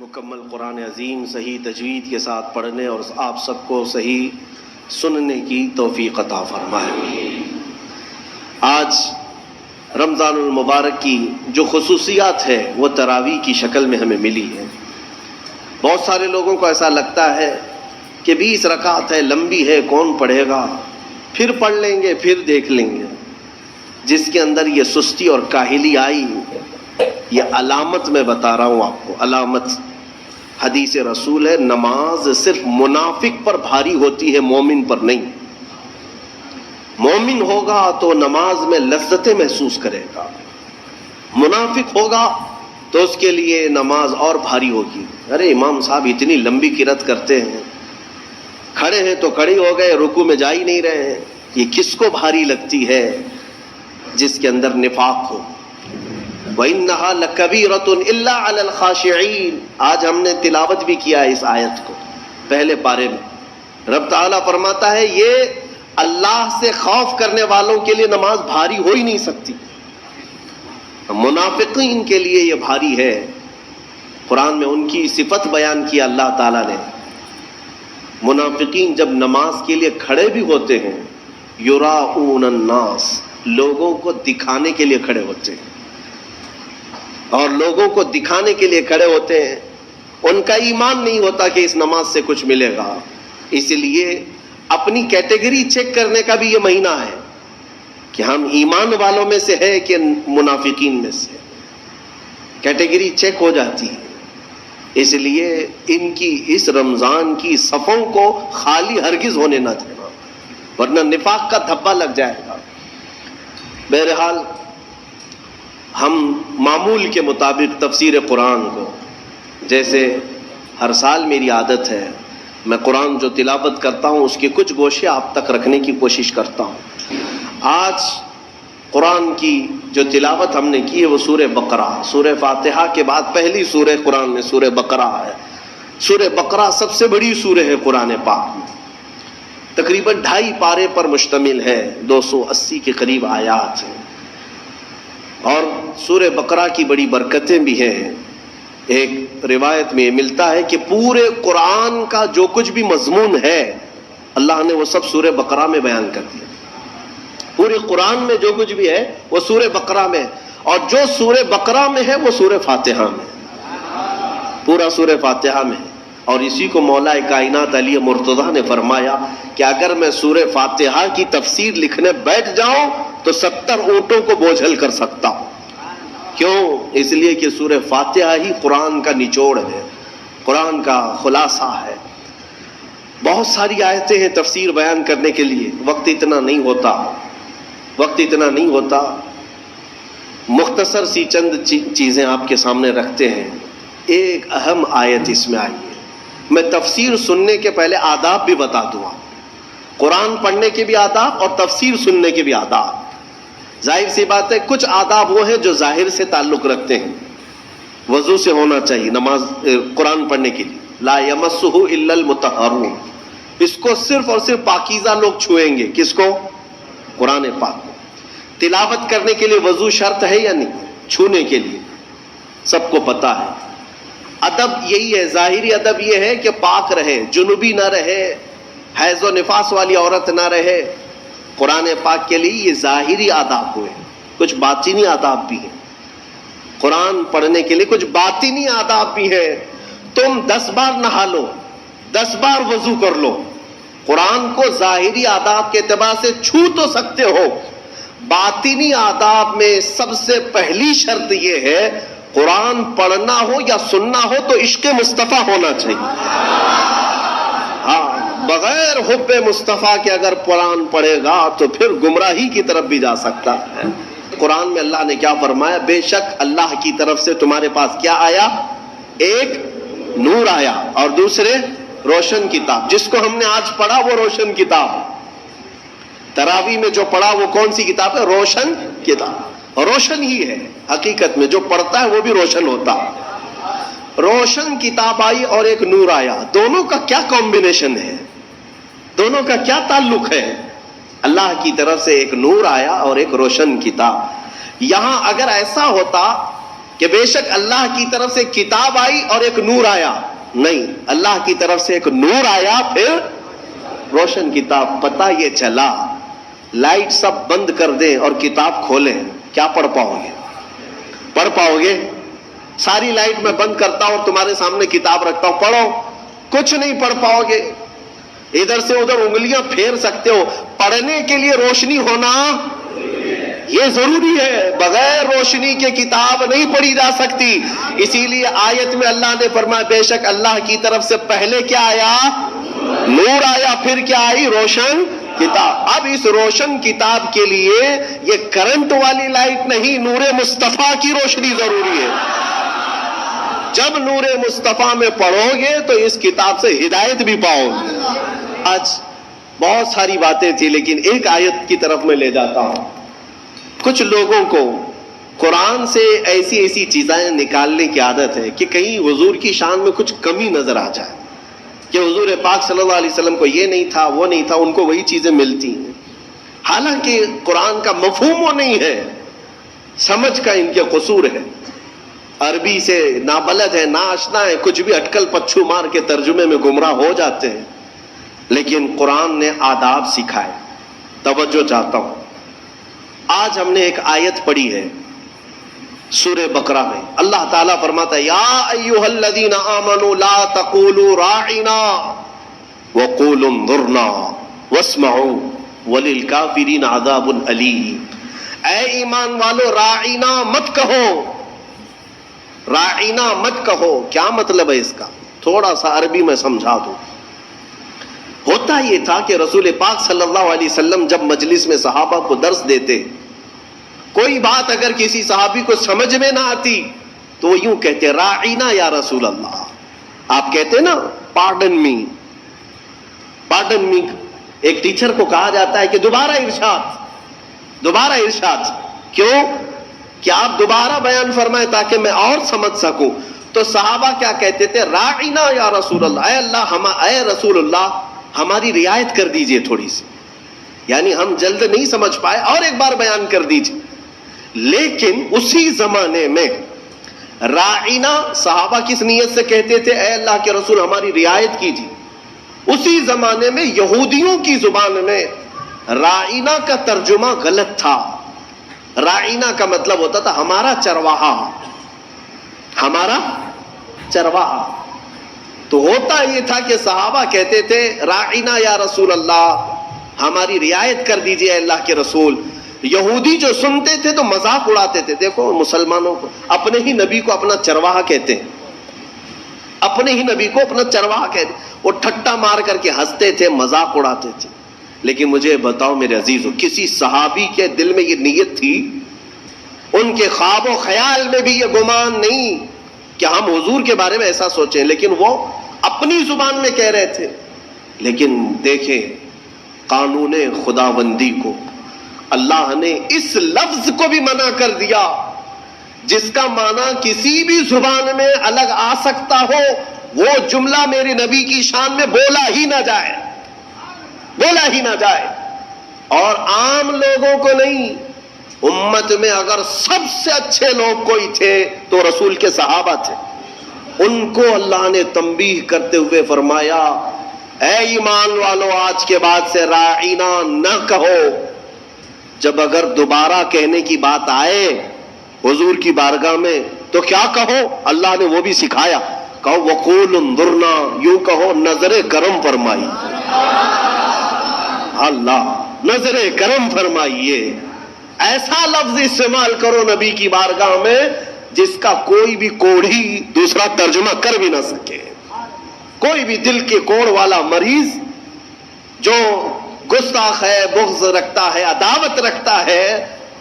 مکمل قرآن عظیم صحیح تجوید کے ساتھ پڑھنے اور آپ سب کو صحیح سننے کی توفیق عطا فرمائے۔ آج رمضان المبارک کی جو خصوصیات ہے وہ تراویح کی شکل میں ہمیں ملی ہے۔ بہت سارے لوگوں کو ایسا لگتا ہے کہ 20 رکعت ہے، لمبی ہے، کون پڑھے گا، پھر پڑھ لیں گے، پھر دیکھ لیں گے۔ جس کے اندر یہ سستی اور کاہلی آئی، یہ علامت میں بتا رہا ہوں آپ کو، علامت حدیث رسول ہے، نماز صرف منافق پر بھاری ہوتی ہے، مومن پر نہیں۔ مومن ہوگا تو نماز میں لذتیں محسوس کرے گا، منافق ہوگا تو اس کے لیے نماز اور بھاری ہوگی۔ ارے امام صاحب اتنی لمبی قرات کرتے ہیں، کھڑے ہیں تو کھڑے ہو گئے، رکوع میں جا ہی نہیں رہے ہیں، یہ کس کو بھاری لگتی ہے؟ جس کے اندر نفاق ہو۔ وَإِنَّهَا لَكَبِيرَةٌ إِلَّا عَلَى الْخَاشِعِينَ۔ آج ہم نے تلاوت بھی کیا اس آیت کو پہلے پارے میں۔ رب تعالیٰ فرماتا ہے یہ اللہ سے خوف کرنے والوں کے لیے نماز بھاری ہو ہی نہیں سکتی، منافقین کے لیے یہ بھاری ہے۔ قرآن میں ان کی صفت بیان کیا اللہ تعالیٰ نے۔ منافقین جب نماز کے لیے کھڑے بھی ہوتے ہیں، یراؤن الناس، لوگوں کو دکھانے کے لیے کھڑے ہوتے ہیں، اور لوگوں کو دکھانے کے لیے کھڑے ہوتے ہیں۔ ان کا ایمان نہیں ہوتا کہ اس نماز سے کچھ ملے گا، اس لیے اپنی کیٹیگری چیک کرنے کا بھی یہ مہینہ ہے کہ ہم ایمان والوں میں سے ہے کہ منافقین میں سے۔ کیٹیگری چیک ہو جاتی ہے۔ اس لیے ان کی اس رمضان کی صفوں کو خالی ہرگز ہونے نہ دینا، ورنہ نفاق کا دھبا لگ جائے گا۔ بہرحال ہم معمول کے مطابق تفسیر قرآن کو، جیسے ہر سال میری عادت ہے، میں قرآن جو تلاوت کرتا ہوں اس کے کچھ گوشے آپ تک رکھنے کی کوشش کرتا ہوں۔ آج قرآن کی جو تلاوت ہم نے کی ہے وہ سورہ بقرہ، سورہ فاتحہ کے بعد پہلی سورہ قرآن میں سورہ بقرہ ہے۔ سورہ بقرہ سب سے بڑی سورہ ہے قرآن پاک میں، تقریباً 2.5 پارے پر مشتمل ہے، 280 کے قریب آیات ہیں، اور سورہ بقرہ کی بڑی برکتیں بھی ہیں۔ ایک روایت میں ملتا ہے کہ پورے قرآن کا جو کچھ بھی مضمون ہے اللہ نے وہ سب سورہ بقرہ میں بیان کر دیا۔ پورے قرآن میں جو کچھ بھی ہے وہ سورہ بقرہ میں، اور جو سورہ بقرہ میں ہے وہ سورہ فاتحہ میں، پورا سورہ فاتحہ میں۔ اور اسی کو مولا کائنات علی مرتضیٰ نے فرمایا کہ اگر میں سورہ فاتحہ کی تفسیر لکھنے بیٹھ جاؤں تو 70 اونٹوں کو بوجھل کر سکتا ہوں۔ کیوں؟ اس لیے کہ سورہ فاتحہ ہی قرآن کا نچوڑ ہے، قرآن کا خلاصہ ہے۔ بہت ساری آیتیں ہیں تفسیر بیان کرنے کے لیے، وقت اتنا نہیں ہوتا، مختصر سی چند چیزیں آپ کے سامنے رکھتے ہیں۔ ایک اہم آیت اس میں آئی ہے، میں تفسیر سننے کے پہلے آداب بھی بتا دوں آپ، قرآن پڑھنے کے بھی آداب اور تفسیر سننے کے بھی آداب۔ ظاہر سی بات ہے کچھ آداب وہ ہیں جو ظاہر سے تعلق رکھتے ہیں، وضو سے ہونا چاہیے نماز قرآن پڑھنے کے لیے، لا یمسہ الا المطہرون، اس کو صرف اور صرف پاکیزہ لوگ چھوئیں گے۔ کس کو؟ قرآن پاک کو۔ تلاوت کرنے کے لیے وضو شرط ہے یا نہیں؟ چھونے کے لیے سب کو پتا ہے۔ ادب یہی ہے، ظاہری ادب یہ ہے کہ پاک رہے، جنوبی نہ رہے، حیض و نفاس والی عورت نہ رہے۔ قرآن پاک کے لیے یہ ظاہری آداب ہوئے، کچھ باطنی آداب بھی ہیں۔ قرآن پڑھنے کے لیے کچھ باطنی آداب بھی ہیں۔ تم 10 بار نہا لو، 10 بار وضو کر لو، قرآن کو ظاہری آداب کے اعتبار سے چھو تو سکتے ہو، باطنی آداب میں سب سے پہلی شرط یہ ہے قرآن پڑھنا ہو یا سننا ہو تو عشق مصطفیٰ ہونا چاہیے۔ ہاں، بغیر حب مصطفیٰ کے اگر قرآن پڑھے گا تو پھر گمراہی کی طرف بھی جا سکتا ہے۔ قرآن میں اللہ نے کیا فرمایا؟ بے شک اللہ کی طرف سے تمہارے پاس کیا آیا؟ ایک نور آیا اور دوسرے روشن کتاب۔ جس کو ہم نے آج پڑھا وہ روشن کتاب، تراویح میں جو پڑھا وہ کون سی کتاب ہے؟ روشن کتاب۔ روشن ہی ہے حقیقت میں، جو پڑھتا ہے وہ بھی روشن ہوتا ہے۔ روشن کتاب آئی اور ایک نور آیا، دونوں کا کیا کمبینیشن ہے؟ دونوں کا کیا تعلق ہے؟ اللہ کی طرف سے ایک نور آیا اور ایک روشن کتاب۔ یہاں اگر ایسا ہوتا کہ بے شک اللہ کی طرف سے کتاب آئی اور ایک نور آیا. نہیں، اللہ کی طرف سے ایک نور آیا پھر روشن کتاب. پتہ یہ چلا لائٹ سب بند کر دیں اور کتاب کھولیں، کیا پڑھ پاؤ گے؟ پڑھ پاؤ گے؟ ساری لائٹ میں بند کرتا ہوں اور تمہارے سامنے کتاب رکھتا ہوں، پڑھو، کچھ نہیں پڑھ پاؤ گے. ادھر سے ادھر انگلیاں پھیر سکتے ہو. پڑھنے کے لیے روشنی ہونا یہ ضروری ہے، بغیر روشنی کے کتاب نہیں پڑھی جا سکتی. اسی لیے آیت میں اللہ نے فرمایا بے شک اللہ کی طرف سے پہلے کیا آیا؟ نور آیا، پھر کیا آئی؟ روشن کتاب. اب اس روشن کتاب کے لیے یہ کرنٹ والی لائٹ نہیں، نور مصطفیٰ کی روشنی ضروری ہے. جب نور مصطفیٰ میں پڑھو گے تو اس کتاب سے ہدایت بھی پاؤ گے. آج بہت ساری باتیں تھی لیکن ایک آیت کی طرف میں لے جاتا ہوں. کچھ لوگوں کو قرآن سے ایسی ایسی چیزیں نکالنے کی عادت ہے کہ کہیں حضور کی شان میں کچھ کمی نظر آ جائے، کہ حضور پاک صلی اللہ علیہ وسلم کو یہ نہیں تھا، وہ نہیں تھا، ان کو وہی چیزیں ملتی ہیں. حالانکہ قرآن کا مفہوم وہ نہیں ہے، سمجھ کا ان کے قصور ہے. عربی سے نابلد ہے، ناآشنا ہے، کچھ بھی اٹکل پچھو مار کے ترجمے میں گمراہ ہو جاتے ہیں. لیکن قرآن نے آداب سکھائے. توجہ چاہتا ہوں. آج ہم نے ایک آیت پڑھی ہے سورہ بقرہ میں. اللہ تعالیٰ فرماتا ہے یا ایھا الذین آمنوا لا تقولوا راعنا وقولوا انظرنا واسمعوا وللکافرین عذاب الیم. اے ایمان والو راعنا مت کہو، راعنا مت کہو. کیا مطلب ہے اس کا؟ تھوڑا سا عربی میں سمجھا دوں. ہوتا یہ تھا کہ رسول پاک صلی اللہ علیہ وسلم جب مجلس میں صحابہ کو درس دیتے، کوئی بات اگر کسی صحابی کو سمجھ میں نہ آتی تو وہ یوں کہتے راعینا یا رسول اللہ. آپ کہتے نا پارڈن می، پارڈن می. ایک ٹیچر کو کہا جاتا ہے کہ دوبارہ ارشاد، دوبارہ ارشاد. کیوں؟ کہ آپ دوبارہ بیان فرمائیں تاکہ میں اور سمجھ سکوں. تو صحابہ کیا کہتے تھے؟ راعینا یا رسول اللہ، اے اللہ، اے رسول اللہ ہماری رعایت کر دیجئے تھوڑی سی، یعنی ہم جلد نہیں سمجھ پائے، اور ایک بار بیان کر دیجئے. لیکن اسی زمانے میں راعینا صحابہ کس نیت سے کہتے تھے؟ اے اللہ کے رسول ہماری رعایت کیجیے. اسی زمانے میں یہودیوں کی زبان میں راعینا کا ترجمہ غلط تھا. راعینا کا مطلب ہوتا تھا ہمارا چرواہا، ہمارا چرواہا. تو ہوتا یہ تھا کہ صحابہ کہتے تھے راعینا یا رسول اللہ ہماری رعایت کر دیجئے اللہ کے رسول. یہودی جو سنتے تھے تو مذاق اڑاتے تھے. دیکھو مسلمانوں کو اپنے ہی نبی کو اپنا چرواہا کہتے ہیں، اپنے ہی نبی کو اپنا چرواہا کہتے. وہ ٹھٹا مار کر کے ہنستے تھے، مذاق اڑاتے تھے. لیکن مجھے بتاؤ میرے عزیزو، کسی صحابی کے دل میں یہ نیت تھی؟ ان کے خواب و خیال میں بھی یہ گمان نہیں کہ ہم حضور کے بارے میں ایسا سوچیں. لیکن وہ اپنی زبان میں کہہ رہے تھے. لیکن دیکھیں قانون خداوندی کو، اللہ نے اس لفظ کو بھی منع کر دیا جس کا معنی کسی بھی زبان میں الگ آ سکتا ہو. وہ جملہ میرے نبی کی شان میں بولا ہی نہ جائے، بولا ہی نہ جائے. اور عام لوگوں کو نہیں، امت میں اگر سب سے اچھے لوگ کوئی تھے تو رسول کے صحابہ تھے. ان کو اللہ نے تنبیہ کرتے ہوئے فرمایا اے ایمان والو آج کے بعد سے راعینا نہ کہو. جب اگر دوبارہ کہنے کی بات آئے حضور کی بارگاہ میں تو کیا کہو؟ اللہ نے وہ بھی سکھایا. کہو وقول انظرنا، یوں کہو نظر کرم فرمائی. اللہ نظر کرم فرمائیے. ایسا لفظ استعمال کرو نبی کی بارگاہ میں جس کا کوئی بھی کوڑھی دوسرا ترجمہ کر بھی نہ سکے. کوئی بھی دل کے کوڑ والا مریض جو گستاخ ہے، بغض رکھتا ہے، عداوت رکھتا ہے،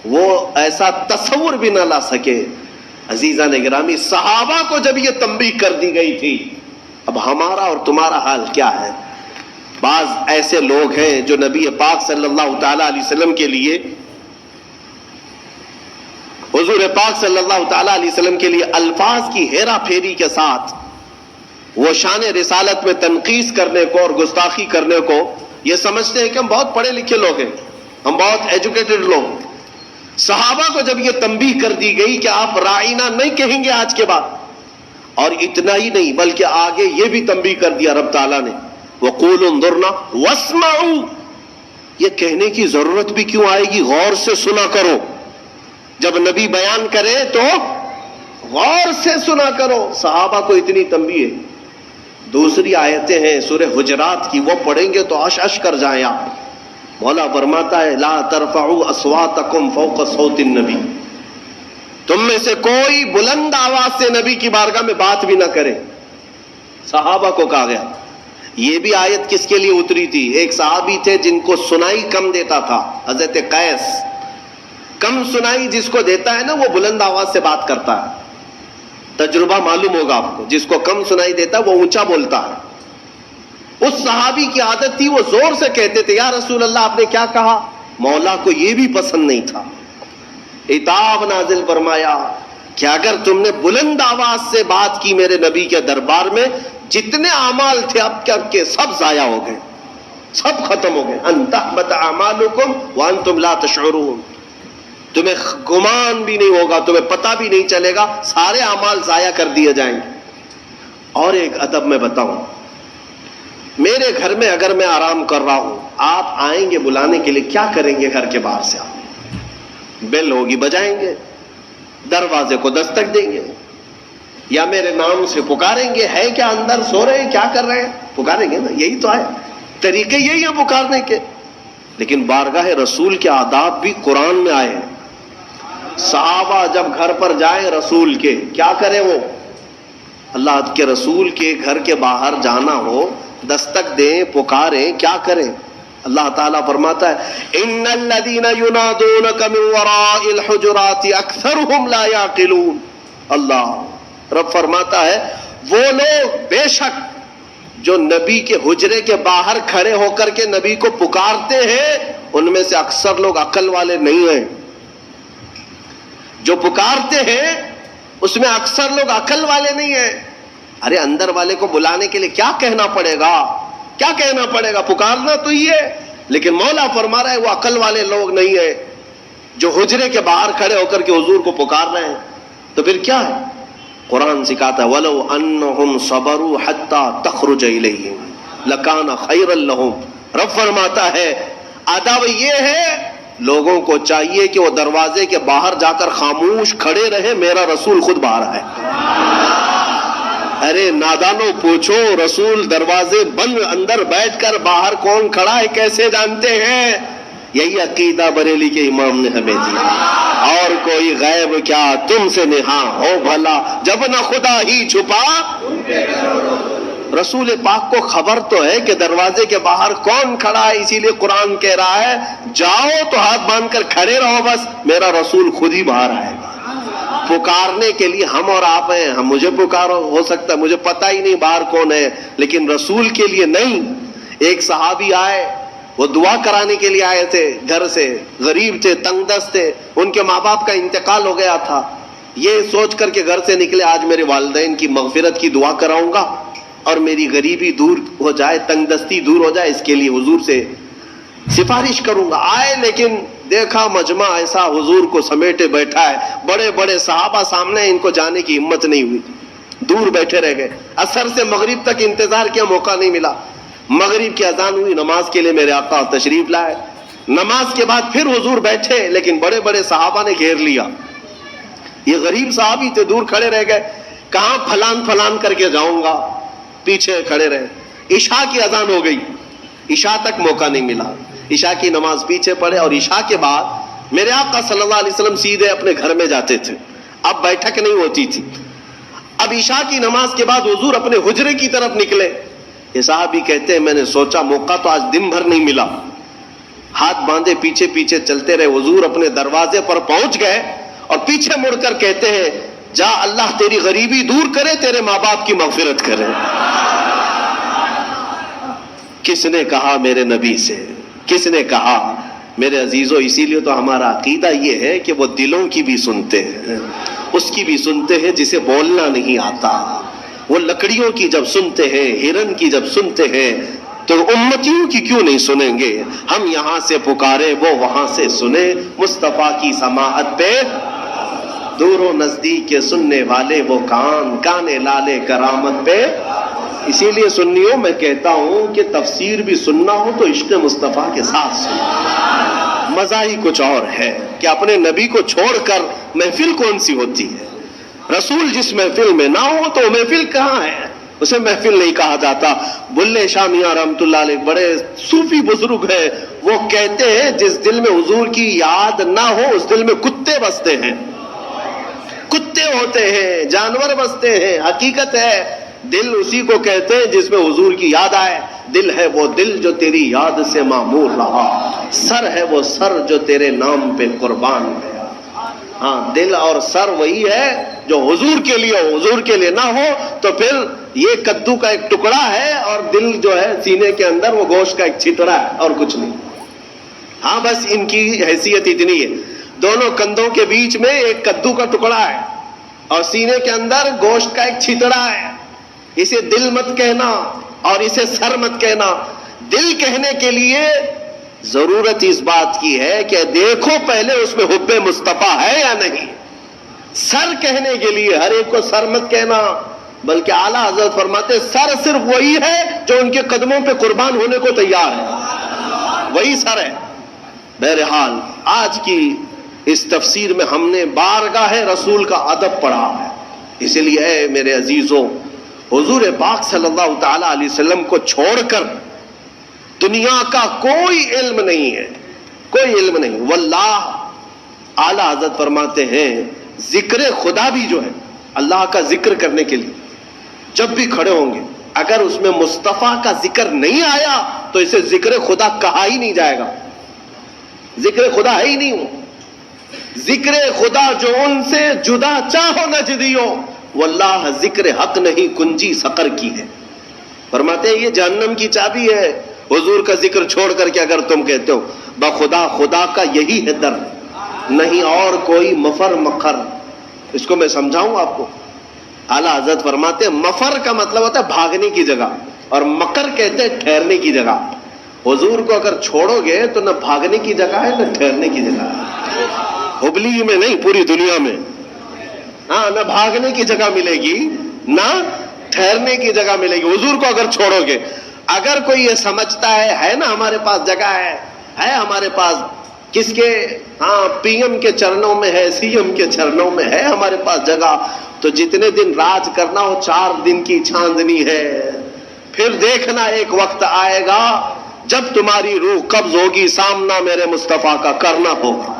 وہ ایسا تصور بھی نہ لا سکے. عزیزان گرامی، صحابہ کو جب یہ تنبیہ کر دی گئی تھی، اب ہمارا اور تمہارا حال کیا ہے؟ بعض ایسے لوگ ہیں جو نبی پاک صلی اللہ تعالی علیہ وسلم کے لیے، حضور پاک صلی اللہ تعالی علیہ وسلم کے لیے الفاظ کی ہیرا پھیری کے ساتھ وہ شان رسالت میں تنقیص کرنے کو اور گستاخی کرنے کو یہ سمجھتے ہیں کہ ہم بہت پڑھے لکھے لوگ ہیں، ہم بہت ایجوکیٹڈ لوگ. صحابہ کو جب یہ تنبیہ کر دی گئی کہ آپ رائنا نہیں کہیں گے آج کے بعد، اور اتنا ہی نہیں بلکہ آگے یہ بھی تنبیہ کر دیا رب تعالیٰ نے، وَقُولُوا انظُرْنَا وَاسْمَعُوا، یہ کہنے کی ضرورت بھی کیوں آئے گی؟ غور سے سنا کرو، جب نبی بیان کرے تو غور سے سنا کرو۔ صحابہ کو اتنی تنبیہ ہے۔ دوسری آیتیں ہیں سورہ حجرات کی، وہ پڑھیں گے تو عش کر جائیں آپ۔ مولا فرماتا ہے لا ترفعوا اصواتکم فوق صوت النبی، تم میں سے کوئی بلند آواز سے نبی کی بارگاہ میں بات بھی نہ کرے۔ صحابہ کو کہا گیا۔ یہ بھی آیت کس کے لیے اتری تھی؟ ایک صحابی تھے جن کو سنائی کم دیتا تھا، حضرت قیس۔ کم سنائی جس کو دیتا ہے نا وہ بلند آواز سے بات کرتا ہے، تجربہ معلوم ہوگا آپ کو۔ جس کو کم سنائی دیتا ہے وہ اونچا بولتا ہے۔ اس صحابی کی عادت تھی، وہ زور سے کہتے تھے یا رسول اللہ آپ نے کیا کہا؟ مولا کو یہ بھی پسند نہیں تھا، عتاب نازل فرمایا کہ اگر تم نے بلند آواز سے بات کی میرے نبی کے دربار میں، جتنے اعمال تھے اب کے سب ضائع ہو گئے، سب ختم ہو گئے۔ ان تحبط اعمالکم وانتم لا تشعرون، تمہیں گمان بھی نہیں ہوگا، تمہیں پتہ بھی نہیں چلے گا، سارے اعمال ضائع کر دیے جائیں گے۔ اور ایک ادب میں بتاؤں، میرے گھر میں اگر میں آرام کر رہا ہوں، آپ آئیں گے بلانے کے لیے، کیا کریں گے؟ گھر کے باہر سے آپ بیل ہوگی بجائیں گے، دروازے کو دستک دیں گے، یا میرے نام سے پکاریں گے، ہے کیا اندر سو رہے ہیں، کیا کر رہے ہیں؟ پکاریں گے نا، یہی تو ہے، طریقے یہی ہیں پکارنے کے۔ لیکن بارگاہ رسول کے آداب بھی قرآن میں آئے ہیں۔ صحابہ جب گھر پر جائیں رسول کے، کیا کریں؟ وہ اللہ کے رسول کے گھر کے باہر جانا ہو، دستک دیں، پکاریں، کیا کریں؟ اللہ تعالیٰ فرماتا ہے ان الذین ینادونک من وراء الحجرات اکثرهم لا یعقلون۔ اللہ رب فرماتا ہے وہ لوگ بے شک جو نبی کے حجرے کے باہر کھڑے ہو کر کے نبی کو پکارتے ہیں، ان میں سے اکثر لوگ عقل والے نہیں ہیں۔ جو پکارتے ہیں اس میں اکثر لوگ عقل والے نہیں ہیں۔ ارے اندر والے کو بلانے کے لیے کیا کہنا پڑے گا؟ کیا کہنا پڑے گا؟ پکارنا تو یہ ہے، لیکن مولا فرما رہا ہے وہ عقل والے لوگ نہیں ہیں جو حجرے کے باہر کھڑے ہو کر کے حضور کو پکار رہے ہیں۔ تو پھر کیا ہے؟ قرآن سکھاتا ہے وَلَوْ أَنَّهُمْ صَبَرُوا حَتَّى تَخْرُجَ إِلَيْهِمْ لَكَانَ خَيْرًا لَهُمْ۔ رب فرماتا ہے آداب یہ ہے لوگوں کو چاہیے کہ وہ دروازے کے باہر جا کر خاموش کھڑے رہے، میرا رسول خود باہر آئے۔ ارے نادانوں پوچھو، رسول دروازے بند اندر بیٹھ کر باہر کون کھڑا ہے کیسے جانتے ہیں؟ یہی عقیدہ بریلی کے امام نے ہمیں دیا۔ اور کوئی غیب کیا تم سے نہاں ہو بھلا، جب نہ خدا ہی چھپا۔ رسول پاک کو خبر تو ہے کہ دروازے کے باہر کون کھڑا ہے، اسی لیے قرآن کہہ رہا ہے جاؤ تو ہاتھ باندھ کر کھڑے رہو، بس میرا رسول خود ہی باہر آئے گا۔ پکارنے کے لیے ہم اور آپ ہیں، ہم مجھے پکارو، ہو سکتا ہے مجھے پتہ ہی نہیں باہر کون ہے، لیکن رسول کے لیے نہیں۔ ایک صحابی آئے، وہ دعا کرانے کے لیے آئے تھے، گھر سے غریب تھے، تنگ دست تھے، ان کے ماں باپ کا انتقال ہو گیا تھا۔ یہ سوچ کر کے گھر سے نکلے آج میرے والدین کی مغفرت کی دعا کراؤں گا اور میری غریبی دور ہو جائے، تنگ دستی دور ہو جائے، اس کے لیے حضور سے سفارش کروں گا۔ آئے لیکن دیکھا مجمع ایسا حضور کو سمیٹے بیٹھا ہے، بڑے بڑے صحابہ سامنے، ان کو جانے کی ہمت نہیں ہوئی، دور بیٹھے رہ گئے۔ عصر سے مغرب تک انتظار کیا، موقع نہیں ملا۔ مغرب کی اذان ہوئی، نماز کے لیے میرے آقا تشریف لائے۔ نماز کے بعد پھر حضور بیٹھے، لیکن بڑے بڑے صحابہ نے گھیر لیا۔ یہ غریب صحابی تھے، دور کھڑے رہ گئے، کہاں پھلان پھلان کر کے جاؤں گا، پیچھے کھڑے رہے۔ عشاء کی اذان ہو گئی، عشاء تک موقع نہیں ملا، عشاء کی نماز پیچھے پڑے، اور عشاء کے بعد میرے آقا صلی اللہ علیہ وسلم سیدھے اپنے گھر میں جاتے تھے، اب بیٹھک نہیں ہوتی تھی۔ اب عشاء کی نماز کے بعد حضور اپنے حجرے کی طرف نکلے۔ یہ صحابی کہتے ہیں میں نے سوچا موقع تو آج دن بھر نہیں ملا، ہاتھ باندھے پیچھے پیچھے چلتے رہے۔ حضور اپنے دروازے پر پہنچ گئے اور پیچھے مڑ کر کہتے ہیں جا اللہ تیری غریبی دور کرے، تیرے ماں باپ کی مغفرت کرے۔ کس نے کہا میرے نبی سے؟ کس نے کہا؟ میرے عزیزو، اسی لیے تو ہمارا عقیدہ یہ ہے کہ وہ دلوں کی بھی سنتے ہیں، اس کی بھی سنتے ہیں جسے بولنا نہیں آتا۔ وہ لکڑیوں کی جب سنتے ہیں، ہرن کی جب سنتے ہیں، تو امتیوں کی کیوں نہیں سنیں گے؟ ہم یہاں سے پکارے وہ وہاں سے سنے، مصطفیٰ کی سماعت پہ دور و نزدیک کے سننے والے وہ کان لالے کرامت پہ۔ اسی لیے سنیوں میں کہتا ہوں کہ تفسیر بھی سننا ہو تو عشق مصطفیٰ کے ساتھ سنو۔ مزہ ہی کچھ اور ہے کہ اپنے نبی کو چھوڑ کر محفل کون سی ہوتی ہے؟ رسول جس محفل میں نہ ہو تو محفل کہاں ہے؟ اسے محفل نہیں کہا جاتا۔ بلے شاہ میاں رحمت اللہ علیہ بڑے صوفی بزرگ ہیں، وہ کہتے ہیں جس دل میں حضور کی یاد نہ ہو اس دل میں کتے بستے ہیں، کتے ہوتے ہیں، جانور بستے ہیں۔ حقیقت ہے دل اسی کو کہتے ہیں جس میں حضور کی یاد آئے۔ دل ہے وہ دل جو تیری یاد سے معمور رہا، سر ہے وہ سر جو تیرے نام پہ قربان گیا۔ ہاں، دل اور سر وہی ہے جو حضور کے لیے ہو، حضور کے لیے نہ ہو تو پھر یہ کدو کا ایک ٹکڑا ہے اور دل جو ہے سینے کے اندر وہ گوشت کا ایک چھتڑا ہے اور کچھ نہیں۔ ہاں، بس ان کی حیثیت اتنی ہے، دونوں کندھوں کے بیچ میں ایک کدو کا ٹکڑا ہے اور سینے کے اندر گوشت کا ایک چھتڑا ہے۔ اسے دل مت کہنا اور اسے سر مت کہنا۔ دل کہنے کے لیے ضرورت اس بات کی ہے کہ دیکھو پہلے اس میں حب مصطفیٰ ہے یا نہیں۔ سر کہنے کے لیے ہر ایک کو سر مت کہنا، بلکہ اعلیٰ حضرت فرماتے سر صرف وہی ہے جو ان کے قدموں پہ قربان ہونے کو تیار ہے، وہی سر ہے۔ بہرحال آج کی اس تفسیر میں ہم نے بارگاہ رسول کا ادب پڑھا ہے، اسی لیے اے میرے عزیزوں، حضور پاک صلی اللہ تعالی علیہ وسلم کو چھوڑ کر دنیا کا کوئی علم نہیں ہے، کوئی علم نہیں۔ واللہ اعلیٰ حضرت فرماتے ہیں ذکر خدا بھی جو ہے اللہ کا ذکر کرنے کے لیے جب بھی کھڑے ہوں گے اگر اس میں مصطفیٰ کا ذکر نہیں آیا تو اسے ذکر خدا کہا ہی نہیں جائے گا، ذکر خدا ہے ہی نہیں ہو۔ ذکر خدا جو ان سے جدا چاہو نجدیو، واللہ ذکر حق نہیں کنجی سقر کی ہے۔ فرماتے ہیں یہ جہنم کی چابی ہے، حضور کا ذکر چھوڑ کر کے اگر تم کہتے ہو بخدا خدا کا یہی ہے در، نہیں اور کوئی مفر مکر۔ اس کو میں سمجھاؤں آپ کو۔ اعلیٰ حضرت فرماتے ہیں مفر کا مطلب ہوتا ہے بھاگنے کی جگہ اور مکر کہتے ہیں ٹھہرنے کی جگہ۔ حضور کو اگر چھوڑو گے تو نہ بھاگنے کی جگہ ہے نہ ٹھہرنے کی جگہ ہے، ہبلی میں نہیں پوری دنیا میں۔ ہاں، نہ بھاگنے کی جگہ ملے گی نہ ٹھہرنے کی جگہ ملے گی حضور کو اگر چھوڑو گے۔ اگر کوئی یہ سمجھتا ہے نا ہمارے پاس جگہ ہے ہمارے پاس کس کے، ہاں پی ایم کے چرنوں میں ہے، سی ایم کے چرنوں میں ہے ہمارے پاس جگہ، تو جتنے دن راج کرنا ہو 4 دن کی چاندنی ہے۔ پھر دیکھنا ایک وقت آئے گا جب تمہاری روح قبض ہوگی، سامنا میرے مصطفیٰ کا کرنا ہوگا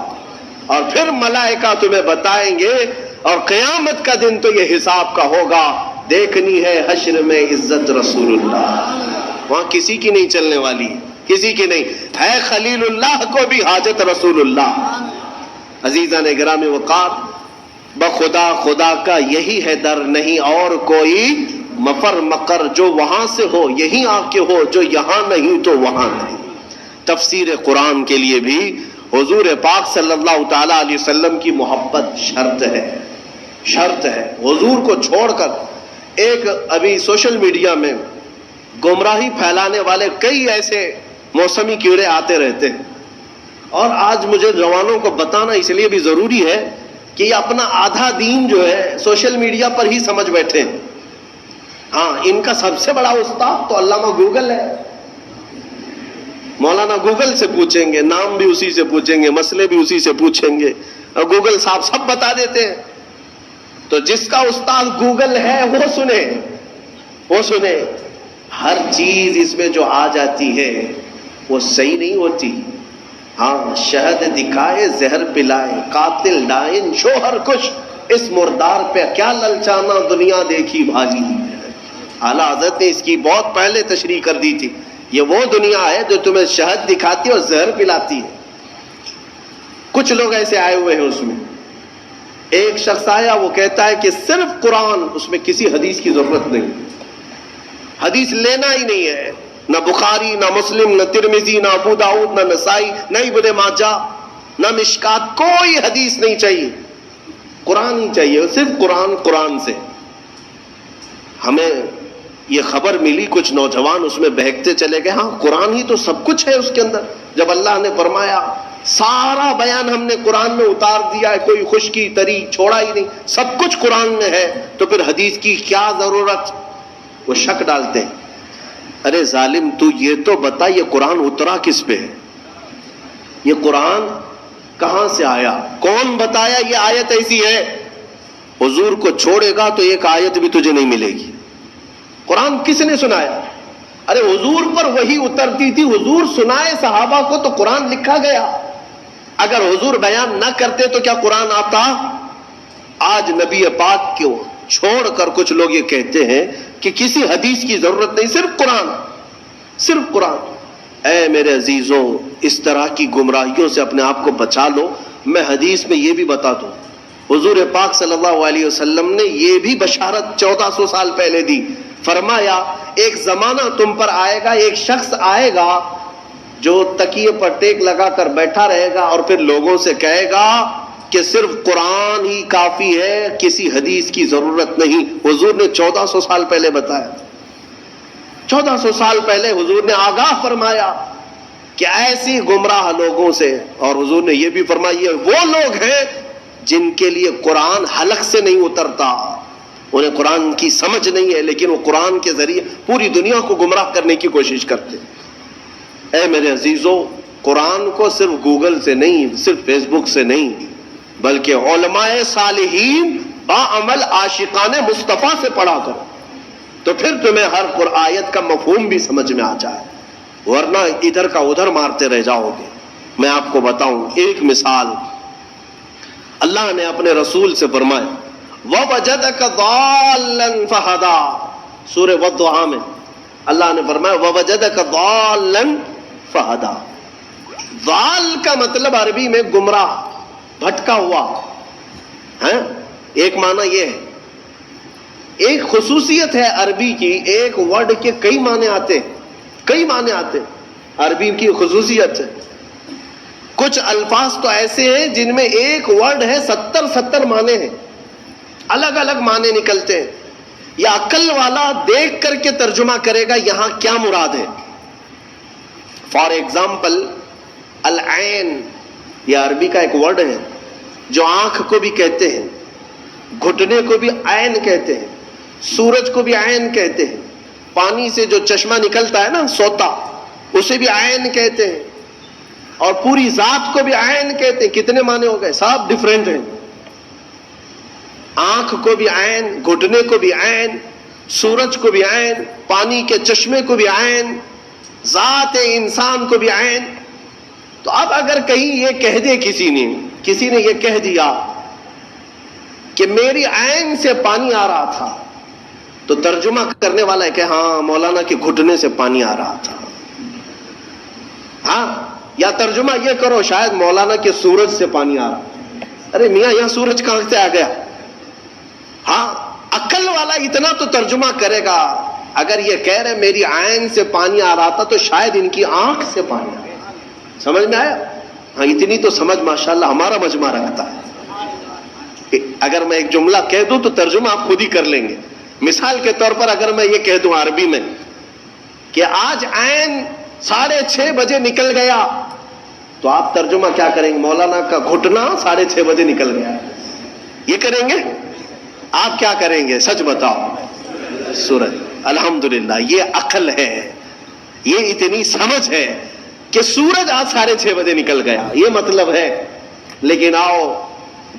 اور پھر ملائکہ تمہیں بتائیں گے اور قیامت کا دن تو یہ حساب کا ہوگا۔ دیکھنی ہے حشر میں عزت رسول اللہ، وہاں کسی کی نہیں چلنے والی، کسی کی نہیں ہے، خلیل اللہ کو بھی حاجت رسول اللہ۔ عزیزان گرامی وقار، بخدا خدا کا یہی ہے در، نہیں اور کوئی مفر مکر، جو وہاں سے ہو یہیں آ کے ہو، جو یہاں نہیں تو وہاں نہیں۔ تفسیر قرآن کے لیے بھی حضور پاک صلی اللہ تعالی علیہ وسلم کی محبت شرط ہے، شرط ہے۔ حضور کو چھوڑ کر ایک ابھی سوشل میڈیا میں گمراہی پھیلانے والے کئی ایسے موسمی کیڑے آتے رہتے ہیں، اور آج مجھے جوانوں کو بتانا اس لیے بھی ضروری ہے کہ یہ اپنا آدھا دین جو ہے سوشل میڈیا پر ہی سمجھ بیٹھے ہیں۔ ہاں، ان کا سب سے بڑا استاد تو علامہ گوگل ہے۔ مولانا گوگل سے پوچھیں گے، نام بھی اسی سے پوچھیں گے، مسئلے بھی اسی سے پوچھیں گے، اور گوگل صاحب سب بتا دیتے ہیں۔ تو جس کا استاد گوگل ہے وہ سنے، وہ سنے۔ ہر چیز اس میں جو آ جاتی ہے وہ صحیح نہیں ہوتی۔ ہاں، شہد دکھائے زہر پلائے، قاتل ڈائن شوہر کش، اس مردار پہ کیا للچانا دنیا دیکھی بھالی۔ اعلیٰ حضرت نے اس کی بہت پہلے تشریح کر دی تھی، یہ وہ دنیا ہے جو تمہیں شہد دکھاتی ہے اور زہر پلاتی ہے۔ کچھ لوگ ایسے آئے ہوئے ہیں اس میں۔ ایک شخص آیا، وہ کہتا ہے کہ صرف قرآن، اس میں کسی حدیث کی ضرورت نہیں، حدیث لینا ہی نہیں ہے، نہ بخاری نہ مسلم نہ ترمذی نہ ابو داؤد نہ نسائی نہ ابن ماجہ نہ مشکات، کوئی حدیث نہیں چاہیے، قرآن ہی چاہیے، صرف قرآن۔ قرآن سے ہمیں یہ خبر ملی کچھ نوجوان اس میں بہکتے چلے گئے. ہاں قرآن ہی تو سب کچھ ہے اس کے اندر. جب اللہ نے فرمایا سارا بیان ہم نے قرآن میں اتار دیا ہے, کوئی خشکی تری چھوڑا ہی نہیں, سب کچھ قرآن میں ہے, تو پھر حدیث کی کیا ضرورت. وہ شک ڈالتے ہیں. ارے ظالم تو یہ تو بتا یہ قرآن اترا کس پہ ہے, یہ قرآن کہاں سے آیا, کون بتایا یہ آیت ایسی ہے. حضور کو چھوڑے گا تو ایک آیت بھی تجھے نہیں ملے گی. قرآن کس نے سنایا؟ ارے حضور پر وہی اترتی تھی, حضور سنائے صحابہ کو تو قرآن لکھا گیا. اگر حضور بیان نہ کرتے تو کیا قرآن آتا؟ آج نبی پاک کو چھوڑ کر کچھ لوگ یہ کہتے ہیں کہ کسی حدیث کی ضرورت نہیں, صرف قرآن, صرف قرآن. اے میرے عزیزوں, اس طرح کی گمراہیوں سے اپنے آپ کو بچا لو. میں حدیث میں یہ بھی بتا دوں, حضور پاک صلی اللہ علیہ وسلم نے یہ بھی بشارت 1400 سال پہلے دی. فرمایا ایک زمانہ تم پر آئے گا, ایک شخص آئے گا جو تکیے پر ٹیک لگا کر بیٹھا رہے گا اور پھر لوگوں سے کہے گا کہ صرف قرآن ہی کافی ہے, کسی حدیث کی ضرورت نہیں. حضور نے 1400 سال پہلے بتایا, 1400 سال پہلے حضور نے آگاہ فرمایا کہ ایسی گمراہ لوگوں سے. اور حضور نے یہ بھی فرمایا یہ وہ لوگ ہیں جن کے لیے قرآن حلق سے نہیں اترتا, انہیں قرآن کی سمجھ نہیں ہے, لیکن وہ قرآن کے ذریعے پوری دنیا کو گمراہ کرنے کی کوشش کرتے ہیں. اے میرے عزیزوں, قرآن کو صرف گوگل سے نہیں, صرف فیس بک سے نہیں, بلکہ علماء صالحین باعمل عاشقان مصطفیٰ سے پڑھا کرو, تو پھر تمہیں ہر آیت کا مفہوم بھی سمجھ میں آ جائے, ورنہ ادھر کا ادھر مارتے رہ جاؤ گے. میں آپ کو بتاؤں ایک مثال. اللہ نے اپنے رسول سے فرمایا وَوَجَدَكَ ضَالًّا فَهَدَىٰ, سورہ والضحیٰ میں اللہ نے فرمایا وَوَجَدَكَ ضَالًّا فَهَدَىٰ. ضال کا مطلب عربی میں گمراہ, بھٹکا ہوا ہے. ایک معنی یہ ہے. ایک خصوصیت ہے عربی کی, ایک ورڈ کے کئی معنی آتے ہیں, کئی معنی آتے ہیں. عربی کی خصوصیت ہے. کچھ الفاظ تو ایسے ہیں جن میں ایک ورڈ ہے 70 معنی ہیں, الگ الگ معنی نکلتے ہیں. یا عقل والا دیکھ کر کے ترجمہ کرے گا یہاں کیا مراد ہے. فار ایگزامپل العین, یہ عربی کا ایک ورڈ ہے جو آنکھ کو بھی کہتے ہیں, گھٹنے کو بھی عین کہتے ہیں, سورج کو بھی عین کہتے ہیں, پانی سے جو چشمہ نکلتا ہے نا سوتا, اسے بھی عین کہتے ہیں, اور پوری ذات کو بھی عین کہتے ہیں. کتنے معنی ہو گئے, سب ڈیفرنٹ ہیں. آنکھ کو بھی عین, گھٹنے کو بھی عین, سورج کو بھی عین, پانی کے چشمے کو بھی عین, ذات انسان کو بھی عین. تو اب اگر کہیں یہ کہہ دے کسی نے یہ کہہ دیا کہ میری عین سے پانی آ رہا تھا, تو ترجمہ کرنے والا ہے کہ ہاں مولانا کے گھٹنے سے پانی آ رہا تھا. ہاں, یا ترجمہ یہ کرو شاید مولانا کے سورج سے پانی آ رہا. ارے میاں یہاں سورج کہاں سے آ گیا؟ ہاں, عقل والا اتنا تو ترجمہ کرے گا. اگر یہ کہہ رہے میری عین سے پانی آ رہا تھا تو شاید ان کی آنکھ سے پانی آ رہا. سمجھ میں آیا؟ ہاں, اتنی تو سمجھ ماشاءاللہ ہمارا مجمع رکھتا ہے. اگر میں ایک جملہ کہہ دوں تو ترجمہ آپ خود ہی کر لیں گے. مثال کے طور پر اگر میں یہ کہہ دوں عربی میں کہ آج عین 6:30 بجے نکل گیا, تو آپ ترجمہ کیا کریں گے؟ مولانا کا گھٹنا 6:30 بجے نکل گیا, یہ کریں گے؟ آپ کیا کریں گے سچ بتاؤ؟ سورج. الحمدللہ, یہ عقل ہے, یہ اتنی سمجھ ہے کہ سورج آج 6:30 بجے نکل گیا, یہ مطلب ہے. لیکن آؤ,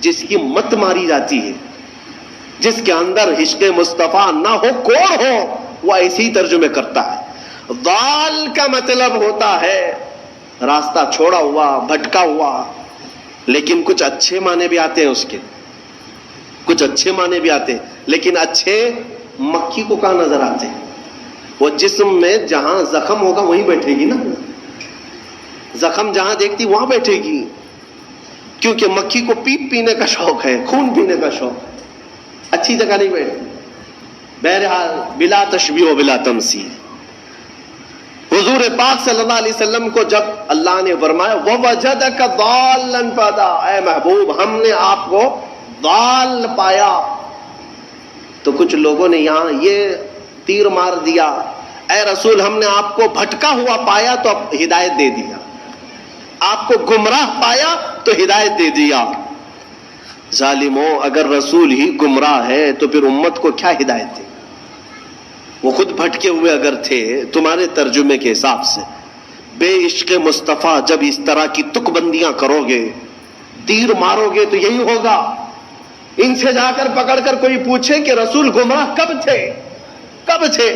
جس کی مت ماری جاتی ہے, جس کے اندر عشق مصطفیٰ نہ ہو, کوڑ ہو, وہ ایسی ہی ترجمے کرتا ہے. ضال کا مطلب ہوتا ہے راستہ چھوڑا ہوا, بھٹکا ہوا. لیکن کچھ اچھے معنی بھی آتے ہیں اس کے, کچھ اچھے معنی بھی آتے ہیں. لیکن اچھے مکھی کو کہاں نظر آتے ہیں؟ وہ جسم میں جہاں زخم ہوگا وہیں بیٹھے گی نا, زخم جہاں دیکھتی وہاں بیٹھے گی, کیونکہ مکھی کو پیپ پینے کا شوق ہے, خون پینے کا شوق ہے, اچھی جگہ نہیں بیٹھتی. بہرحال بلا تشبیہ و بلا تمثیل, حضور پاک صلی اللہ علیہ وسلم کو جب اللہ نے فرمایا وَوَجَدَكَ ضَالًّا فَهَدَىٰ, اے محبوب ہم نے آپ کو ضال پایا, تو کچھ لوگوں نے یہاں یہ تیر مار دیا، اے رسول ہم نے آپ کو بھٹکا ہوا پایا تو اب ہدایت دے دیا، آپ کو گمراہ پایا تو ہدایت دے دیا۔ ظالموں، اگر رسول ہی گمراہ ہے تو پھر امت کو کیا ہدایت دے؟ وہ خود بھٹکے ہوئے اگر تھے تمہارے ترجمے کے حساب سے۔ بے عشق مصطفیٰ جب اس طرح کی تک بندیاں کرو گے، تیر مارو گے تو یہی ہوگا۔ ان سے جا کر پکڑ کر کوئی پوچھے کہ رسول گمراہ کب تھے، کب تھے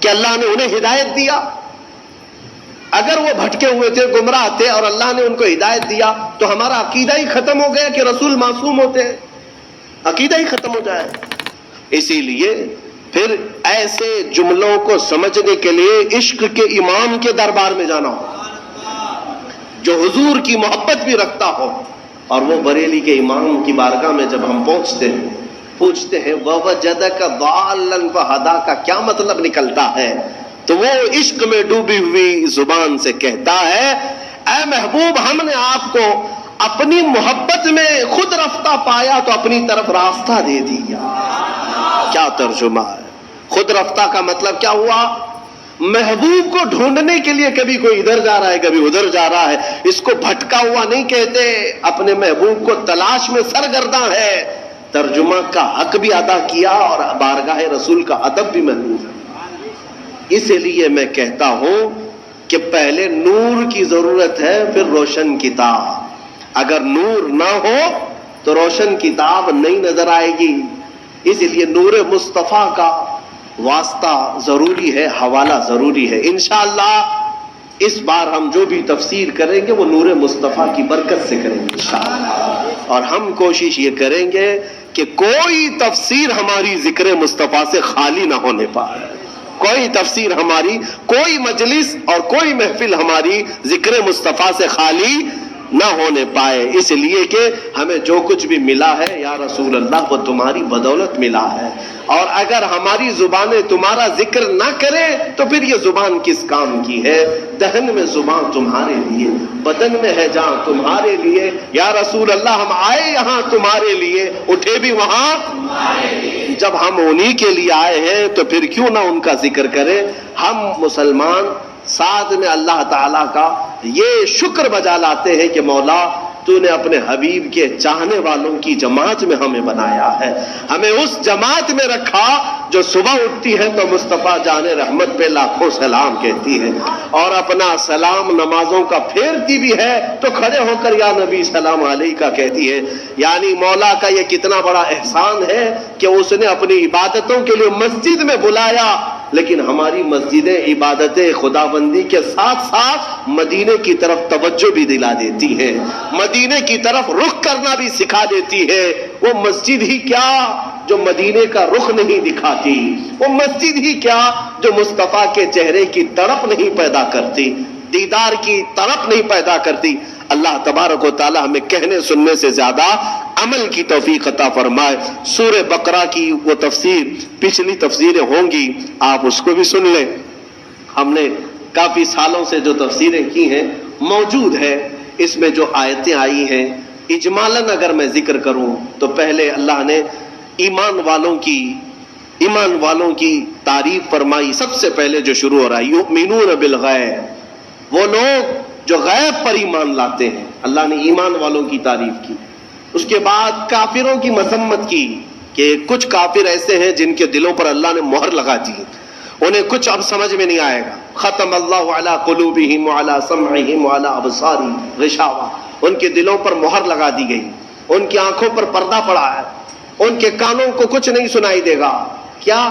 کہ اللہ نے انہیں ہدایت دیا؟ اگر وہ بھٹکے ہوئے تھے، گمراہ تھے اور اللہ نے ان کو ہدایت دیا تو ہمارا عقیدہ ہی ختم ہو گیا کہ رسول معصوم ہوتے ہیں، عقیدہ ہی ختم ہو جائے۔ اسی لیے پھر ایسے جملوں کو سمجھنے کے لیے عشق کے امام کے دربار میں جانا ہو، جو حضور کی محبت بھی رکھتا ہو۔ اور وہ بریلی کے امام کی بارگاہ میں جب ہم پہنچتے ہیں، پوچھتے ہیں وَوَجَدَكَ ضَالًّا فَهَدَاكَ کا کیا مطلب نکلتا ہے، تو وہ عشق میں ڈوبی ہوئی زبان سے کہتا ہے، اے محبوب ہم نے آپ کو اپنی محبت میں خود رفتہ پایا تو اپنی طرف راستہ دے دیا۔ کیا ترجمہ ہے؟ خود رفتہ کا مطلب کیا ہوا؟ محبوب کو ڈھونڈنے کے لیے کبھی کوئی ادھر جا رہا ہے، کبھی ادھر جا رہا ہے، اس کو بھٹکا ہوا نہیں کہتے، اپنے محبوب کو تلاش میں سرگرداں ہے۔ ترجمہ کا حق بھی ادا کیا اور بارگاہ رسول کا ادب بھی محفوظ ہے۔ اس لیے میں کہتا ہوں کہ پہلے نور کی ضرورت ہے، پھر روشن کتاب۔ اگر نور نہ ہو تو روشن کتاب نہیں نظر آئے گی۔ اس لیے نور مصطفیٰ کا واسطہ ضروری ہے، حوالہ ضروری ہے۔ انشاءاللہ اس بار ہم جو بھی تفسیر کریں گے وہ نور مصطفیٰ کی برکت سے کریں گے انشاءاللہ، اور ہم کوشش یہ کریں گے کہ کوئی تفسیر ہماری ذکر مصطفیٰ سے خالی نہ ہونے پائے، کوئی تفسیر ہماری، کوئی مجلس اور کوئی محفل ہماری ذکر مصطفیٰ سے خالی نہ ہونے پائے۔ اس لیے کہ ہمیں جو کچھ بھی ملا ہے یا رسول اللہ وہ تمہاری بدولت ملا ہے، اور اگر ہماری زبانیں تمہارا ذکر نہ کرے تو پھر یہ زبان کس کام کی ہے؟ دہن میں زبان تمہارے لیے، بدن میں ہے جان تمہارے لیے۔ یا رسول اللہ ہم آئے یہاں تمہارے لیے، اٹھے بھی وہاں تمہارے لیے۔ جب ہم انہی کے لیے آئے ہیں تو پھر کیوں نہ ان کا ذکر کریں؟ ہم مسلمان ساتھ میں اللہ تعالیٰ کا یہ شکر بجا لاتے ہیں کہ مولا تو نے اپنے حبیب کے چاہنے والوں کی جماعت میں ہمیں بنایا ہے، ہمیں اس جماعت میں رکھا جو صبح اٹھتی ہے تو مصطفیٰ جان رحمت پہ لاکھوں سلام کہتی ہے، اور اپنا سلام نمازوں کا پھیرتی بھی ہے تو کھڑے ہو کر یا نبی سلام علیہ کا کہتی ہے۔ یعنی مولا کا یہ کتنا بڑا احسان ہے کہ اس نے اپنی عبادتوں کے لیے مسجد میں بلایا، لیکن ہماری مسجدیں عبادت خدا بندی کے ساتھ ساتھ مدینے کی طرف توجہ بھی دلا دیتی ہیں، مدینے کی طرف رخ کرنا بھی سکھا دیتی ہے۔ وہ مسجد ہی کیا جو مدینے کا رخ نہیں دکھاتی، وہ مسجد ہی کیا جو مصطفیٰ کے چہرے کی تڑپ نہیں پیدا کرتی، دیدار کی تڑپ نہیں پیدا کرتی۔ اللہ تبارک و تعالی ہمیں کہنے سننے سے زیادہ عمل کی توفیق عطا فرمائے۔ سورہ بقرہ کی وہ تفسیر، پچھلی تفسیریں ہوں گی، آپ اس کو بھی سن لیں۔ ہم نے کافی سالوں سے جو تفسیریں کی ہیں موجود ہے، اس میں جو آیتیں آئی ہیں اجمالاً اگر میں ذکر کروں تو پہلے اللہ نے ایمان والوں کی تعریف فرمائی۔ سب سے پہلے جو شروع ہو رہا ہے یؤمنون بالغیب، وہ لوگ جو غیب پر ایمان لاتے ہیں، اللہ نے ایمان والوں کی تعریف کی۔ اس کے بعد کافروں کی مذمت کی کہ کچھ کافر ایسے ہیں جن کے دلوں پر اللہ نے مہر لگا دی، انہیں کچھ اب سمجھ میں نہیں آئے گا۔ ختم اللہ علی قلوبہم وعلی سمعہم وعلی ابصارہم غشاوہ، ان کے دلوں پر مہر لگا دی گئی، ان کی آنکھوں پر پردہ پڑا ہے، ان کے کانوں کو کچھ نہیں سنائی دے گا۔ کیا؟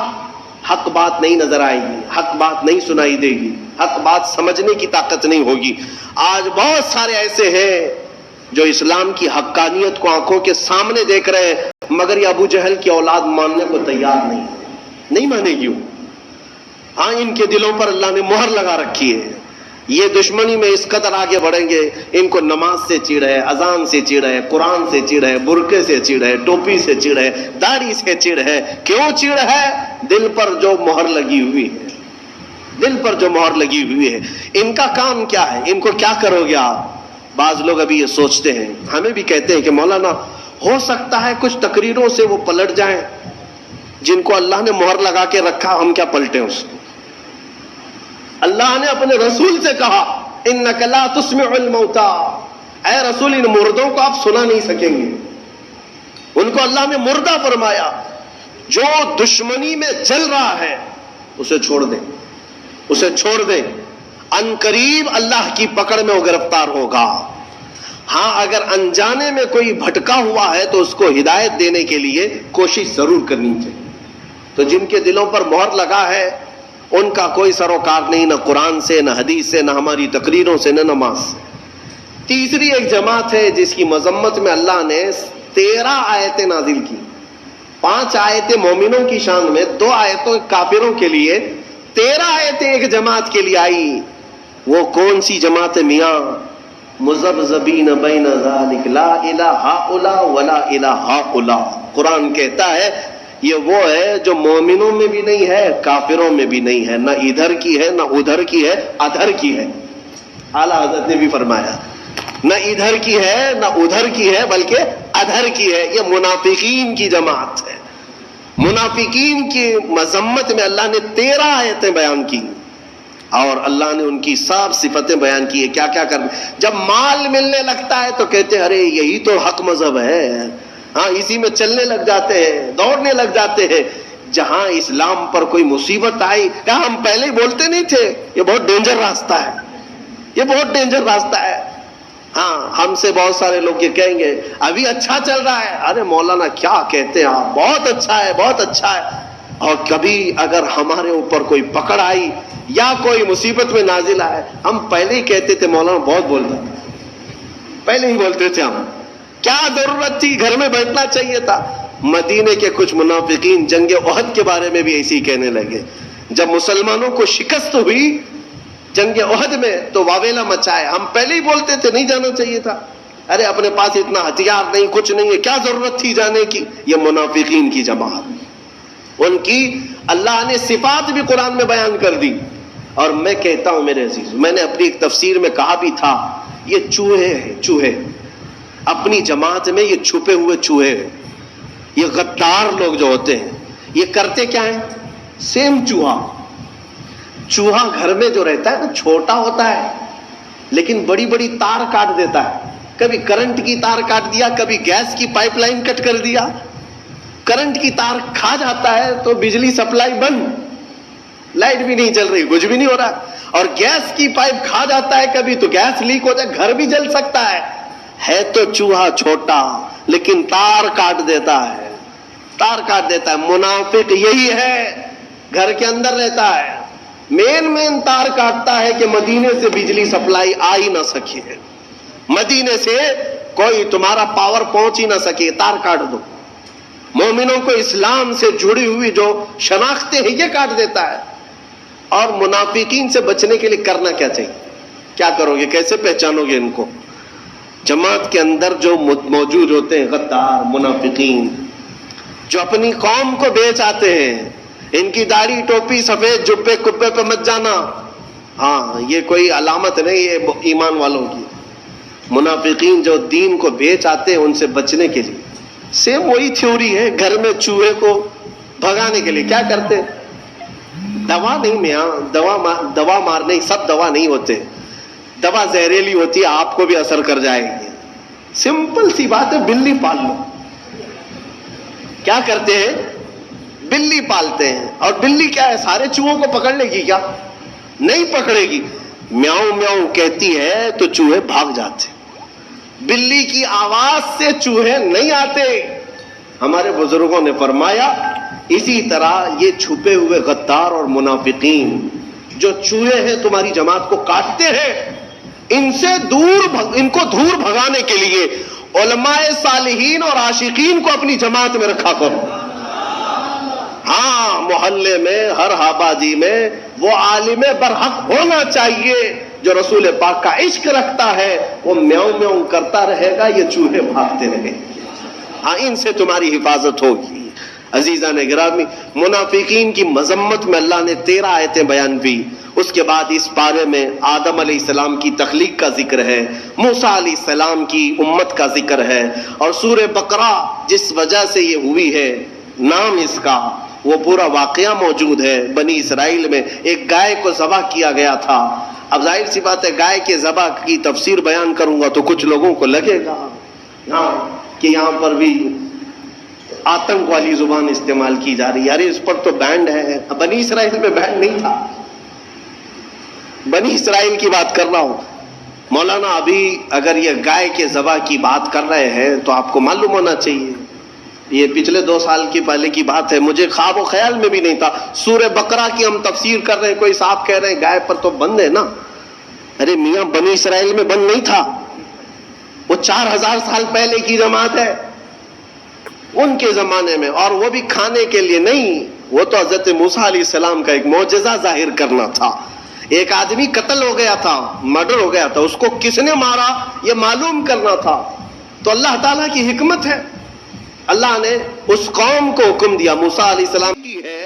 حق بات نہیں نظر آئے گی، حق بات نہیں سنائی دے گی، حق بات سمجھنے کی طاقت نہیں ہوگی۔ آج بہت سارے ایسے ہیں جو اسلام کی حقانیت کو آنکھوں کے سامنے دیکھ رہے ہیں، مگر یہ ابو جہل کی اولاد ماننے کو تیار نہیں مانے گی۔ ہاں، ان کے دلوں پر اللہ نے مہر لگا رکھی ہے۔ یہ دشمنی میں اس قدر آگے بڑھیں گے، ان کو نماز سے چڑ ہے، اذان سے چڑ ہے، قرآن سے چڑ ہے، برقعے سے چڑ ہے، ٹوپی سے چڑ ہے، داڑھی سے چڑ ہے۔ کیوں چڑ ہے؟ دل پر جو مہر لگی ہوئی ہے، دل پر جو مہر لگی ہوئی ہے۔ ان کا کام کیا ہے؟ ان کو کیا کرو گے آپ؟ بعض لوگ ابھی یہ سوچتے ہیں، ہمیں بھی کہتے ہیں کہ مولانا ہو سکتا ہے کچھ تقریروں سے وہ پلٹ جائیں، جن کو اللہ نے مہر لگا کے رکھا، ہم کیا پلٹیں اس کو؟ اللہ نے اپنے رسول سے کہا اِنَّكَ لَا تُسْمِعُ الْمَوْتَى، اے رسول ان مردوں کو آپ سنا نہیں سکیں گے۔ ان کو اللہ نے مردہ فرمایا۔ جو دشمنی میں جل رہا ہے اسے چھوڑ دیں، اسے چھوڑ دیں، ان قریب اللہ کی پکڑ میں وہ گرفتار ہوگا۔ ہاں اگر انجانے میں کوئی بھٹکا ہوا ہے تو اس کو ہدایت دینے کے لیے کوشش ضرور کرنی چاہیے۔ تو جن کے دلوں پر مہر لگا ہے ان کا کوئی سروکار نہیں، نہ قرآن سے، نہ حدیث سے، نہ ہماری تقریروں سے، نہ نماز سے۔ تیسری ایک جماعت ہے جس کی مذمت میں اللہ نے 13 آیتیں نازل کی، 5 آیتیں مومنوں کی شان میں، 2 آیتوں کافروں کے لیے، 13 آیتیں ایک جماعت کے لیے آئی۔ وہ کون سی جماعت ہے میاں؟ مذبذبین بین ذالک لا الہ ہؤلاء ولا الہ ہؤلاء۔ قرآن کہتا ہے یہ وہ ہے جو مومنوں میں بھی نہیں ہے، کافروں میں بھی نہیں ہے، نہ ادھر کی ہے، نہ ادھر کی ہے، ادھر کی ہے۔ اعلیٰ حضرت نے بھی فرمایا نہ ادھر کی ہے نہ ادھر کی ہے بلکہ ادھر کی ہے۔ یہ منافقین کی جماعت ہے۔ منافقین کی مذمت میں اللہ نے 13 آیتیں بیان کی اور اللہ نے ان کی سب صفتیں بیان کی ہے، کیا کیا کرنا۔ جب مال ملنے لگتا ہے تو کہتے ہیں ارے یہی تو حق مذہب ہے، ہاں اسی میں چلنے لگ جاتے ہیں، دوڑنے لگ جاتے ہیں۔ جہاں اسلام پر کوئی مصیبت آئی کہا ہم پہلے ہی بولتے نہیں تھے یہ بہت ڈینجر راستہ ہے، یہ بہت ڈینجر راستہ ہے۔ ہاں ہم سے بہت سارے لوگ یہ کہیں گے ابھی اچھا چل رہا ہے، ارے مولانا کیا کہتے ہیں آپ، بہت اچھا ہے، بہت اچھا ہے۔ اور کبھی اگر ہمارے اوپر کوئی پکڑ آئی یا کوئی مصیبت میں نازل آئے، ہم پہلے ہی کہتے تھے مولانا بہت بولتا تھا، پہلے ہی بولتے تھے ہم، کیا ضرورت تھی، گھر میں بیٹھنا چاہیے تھا۔ مدینے کے کچھ منافقین جنگ احد کے بارے میں بھی ایسے ہی کہنے لگے۔ جب مسلمانوں کو شکست ہوئی جنگ احد میں تو واویلا مچائے، ہم پہلے ہی بولتے تھے نہیں جانا چاہیے تھا، ارے اپنے پاس اتنا ہتھیار نہیں، کچھ نہیں ہے، کیا ضرورت تھی جانے کی۔ یہ منافقین کی جماعت، ان کی اللہ نے صفات بھی قرآن میں بیان کر دی۔ اور میں کہتا ہوں میرے عزیز، میں نے اپنی ایک تفسیر میں کہا بھی تھا یہ چوہے ہیں، چوہے اپنی جماعت میں یہ چھپے ہوئے چوہے ہیں۔ یہ غدار لوگ جو ہوتے ہیں یہ کرتے کیا ہیں؟ سیم چوہا، چوہا گھر میں جو رہتا ہے نا چھوٹا ہوتا ہے لیکن بڑی بڑی تار کاٹ دیتا ہے، کبھی کرنٹ کی تار کاٹ دیا، کبھی گیس کی پائپ لائن کٹ کر دیا، کرنٹ کی تار کھا جاتا ہے تو بجلی سپلائی بند، لائٹ بھی نہیں چل رہی، کچھ بھی نہیں ہو رہا، اور گیس کی پائپ کھا جاتا ہے کبھی تو گیس لیک ہو جائے، گھر بھی جل سکتا ہے تو چوہا چھوٹا لیکن تار کاٹ دیتا ہے، تار کاٹ دیتا ہے۔ منافق یہی ہے، گھر کے اندر رہتا ہے، مین تار کاٹتا ہے کہ مدینے سے بجلی سپلائی آ ہی نہ سکے، مدینے سے کوئی تمہارا پاور پہنچ ہی نہ سکے، تار کاٹ دو۔ مومنوں کو اسلام سے جڑی ہوئی جو شناختیں ہیں یہ کاٹ دیتا ہے۔ اور منافقین سے بچنے کے لیے کرنا کیا چاہیے؟ کیا کرو گے، کیسے پہچانو گے ان کو؟ جماعت کے اندر جو موجود ہوتے ہیں غدار منافقین جو اپنی قوم کو بیچ آتے ہیں، ان کی داڑھی ٹوپی سفید جبے کبے پہ مت جانا، ہاں یہ کوئی علامت نہیں، یہ ایمان والوں کی۔ منافقین جو دین کو بیچ آتے ہیں ان سے بچنے کے لیے سیم وہی تھیوری ہے، گھر میں چوہے کو بھگانے کے لیے کیا کرتے؟ دوا نہیں میاں، دوا مارنے سب دوا نہیں ہوتے، دوا زہریلی ہوتی ہے، آپ کو بھی اثر کر جائے گی۔ سمپل سی بات ہے، بلی پال لو۔ کیا کرتے ہیں؟ بلی پالتے ہیں، اور بلی کیا ہے سارے چوہوں کو پکڑ لے گی کیا؟ نہیں پکڑے گی، میاؤں میاؤں کہتی ہے تو چوہے بھاگ جاتے۔ بلی کی آواز سے چوہے نہیں آتے۔ ہمارے بزرگوں نے فرمایا اسی طرح یہ چھپے ہوئے غدار اور منافقین جو چوہے ہیں تمہاری جماعت کو کاٹتے ہیں، ان سے ان کو دور بھگانے کے لیے علماء صالحین اور عاشقین کو اپنی جماعت میں رکھا کرو۔ ہاں محلے میں ہر آبادی میں وہ عالم برحق ہونا چاہیے جو رسول پاک کا عشق رکھتا ہے، وہ میاؤں میاؤں کرتا رہے گا، یہ چوہے بھاگتے رہے گے، ہاں ان سے تمہاری حفاظت ہوگی۔ عزیزان گرامی، منافقین کی مذمت میں اللہ نے 13 آیتیں بیان کی۔ اس کے بعد اس پارے میں آدم علیہ السلام کی تخلیق کا ذکر ہے، موسیٰ علیہ السلام کی امت کا ذکر ہے، اور سورہ بقرہ جس وجہ سے یہ ہوئی ہے نام اس کا وہ پورا واقعہ موجود ہے بنی اسرائیل میں. ایک گائے کو ذبح کیا گیا تھا. اب ظاہر سی بات ہے گائے کے ذبح کی تفسیر بیان کروں گا تو کچھ لوگوں کو لگے گا کہ یہاں پر بھی آتنک والی زبان استعمال کی جا رہی ہے. ارے اس پر تو بینڈ ہے. بنی اسرائیل میں بینڈ نہیں تھا. بنی اسرائیل کی بات کر رہا ہوں. مولانا ابھی اگر یہ گائے کے ذبح کی بات کر رہے ہیں تو آپ کو معلوم ہونا چاہیے یہ پچھلے 2 سال کی پہلے کی بات ہے. مجھے خواب و خیال میں بھی نہیں تھا. سورہ بقرہ کی ہم تفسیر کر رہے ہیں, کوئی صاحب کہہ رہے ہیں گائے پر تو بند ہے نا. ارے میاں بنی اسرائیل میں بند نہیں تھا. وہ 4000 سال پہلے کی جماعت ہے ان کے زمانے میں, اور وہ بھی کھانے کے لیے نہیں. وہ تو حضرت موسیٰ علیہ السلام کا ایک معجزہ ظاہر کرنا تھا. ایک آدمی قتل ہو گیا تھا, مرڈر ہو گیا تھا, اس کو کس نے مارا یہ معلوم کرنا تھا. تو اللہ تعالیٰ کی حکمت ہے, اللہ نے اس قوم کو حکم دیا. موسیٰ علیہ السلام کی ہے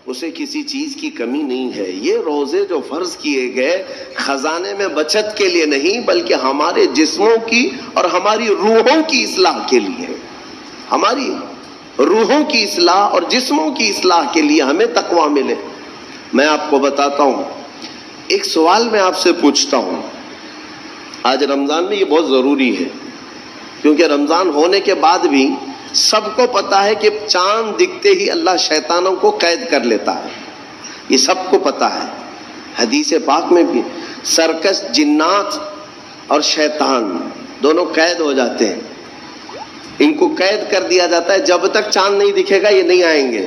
اسے کسی چیز کی کمی نہیں ہے. یہ روزے جو فرض کیے گئے خزانے میں بچت کے لیے نہیں بلکہ ہمارے جسموں کی اور ہماری روحوں کی اصلاح کے لیے. ہماری روحوں کی اصلاح اور جسموں کی اصلاح کے لیے ہمیں تقویٰ ملے. میں آپ کو بتاتا ہوں, ایک سوال میں آپ سے پوچھتا ہوں. آج رمضان میں یہ بہت ضروری ہے کیونکہ رمضان ہونے کے بعد بھی سب کو پتا ہے کہ چاند دکھتے ہی اللہ شیطانوں کو قید کر لیتا ہے. یہ سب کو پتا ہے. حدیث پاک میں بھی سرکش جنات اور شیطان دونوں قید ہو جاتے ہیں. ان کو قید کر دیا جاتا ہے, جب تک چاند نہیں دکھے گا یہ نہیں آئیں گے.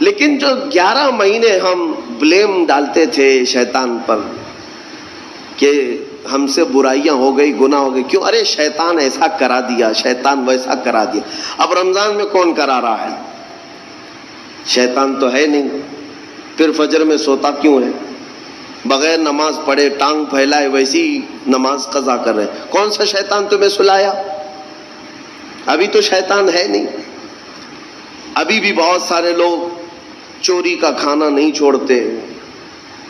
لیکن جو 11 مہینے ہم بلیم ڈالتے تھے شیطان پر کہ ہم سے برائیاں ہو گئی, گناہ ہو گئی, کیوں؟ ارے شیطان ایسا کرا دیا, شیطان ویسا کرا دیا. اب رمضان میں کون کرا رہا ہے؟ شیطان تو ہے نہیں. پھر فجر میں سوتا کیوں ہے؟ بغیر نماز پڑھے ٹانگ پھیلائے ویسی نماز قضا کر رہے. کون سا شیطان تمہیں سلایا؟ ابھی تو شیطان ہے نہیں. ابھی بھی بہت سارے لوگ چوری کا کھانا نہیں چھوڑتے,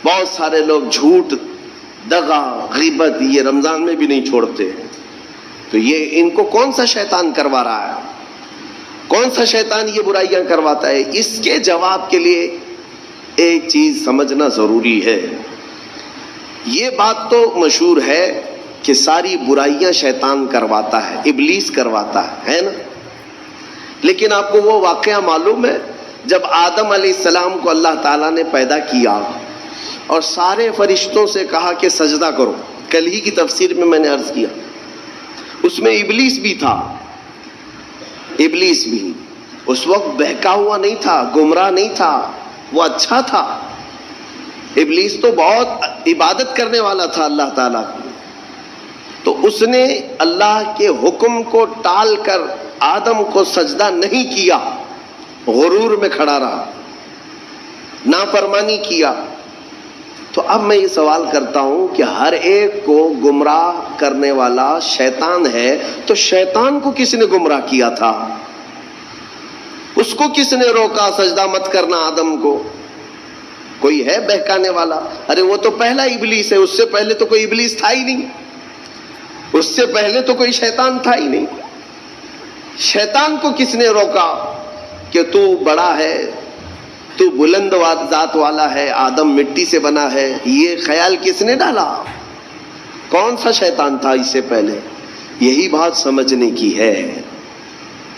بہت سارے لوگ جھوٹ, دغا, غیبت یہ رمضان میں بھی نہیں چھوڑتے. تو یہ ان کو کون سا شیطان کروا رہا ہے؟ کون سا شیطان یہ برائیاں کرواتا ہے؟ اس کے جواب کے لیے ایک چیز سمجھنا ضروری ہے. یہ بات تو مشہور ہے کہ ساری برائیاں شیطان کرواتا ہے, ابلیس کرواتا ہے نا. لیکن آپ کو وہ واقعہ معلوم ہے جب آدم علیہ السلام کو اللہ تعالیٰ نے پیدا کیا اور سارے فرشتوں سے کہا کہ سجدہ کرو. کل ہی کی تفسیر میں نے عرض کیا اس میں ابلیس بھی تھا. ابلیس بھی اس وقت بہکا ہوا نہیں تھا, گمراہ نہیں تھا, وہ اچھا تھا. ابلیس تو بہت عبادت کرنے والا تھا اللہ تعالیٰ کی. تو اس نے اللہ کے حکم کو ٹال کر آدم کو سجدہ نہیں کیا, غرور میں کھڑا رہا, نافرمانی کیا. تو اب میں یہ سوال کرتا ہوں کہ ہر ایک کو گمراہ کرنے والا شیطان ہے, تو شیطان کو کس نے گمراہ کیا تھا؟ اس کو کس نے روکا سجدہ مت کرنا آدم کو؟ کوئی ہے بہکانے والا؟ ارے وہ تو پہلا ابلیس ہے, اس سے پہلے تو کوئی ابلیس تھا ہی نہیں, اس سے پہلے تو کوئی شیطان تھا ہی نہیں. شیطان کو کس نے روکا کہ تو بڑا ہے, تو بلند ذات والا ہے, آدم مٹی سے بنا ہے؟ یہ خیال کس نے ڈالا؟ کون سا شیطان تھا اس سے پہلے؟ یہی بات سمجھنے کی ہے.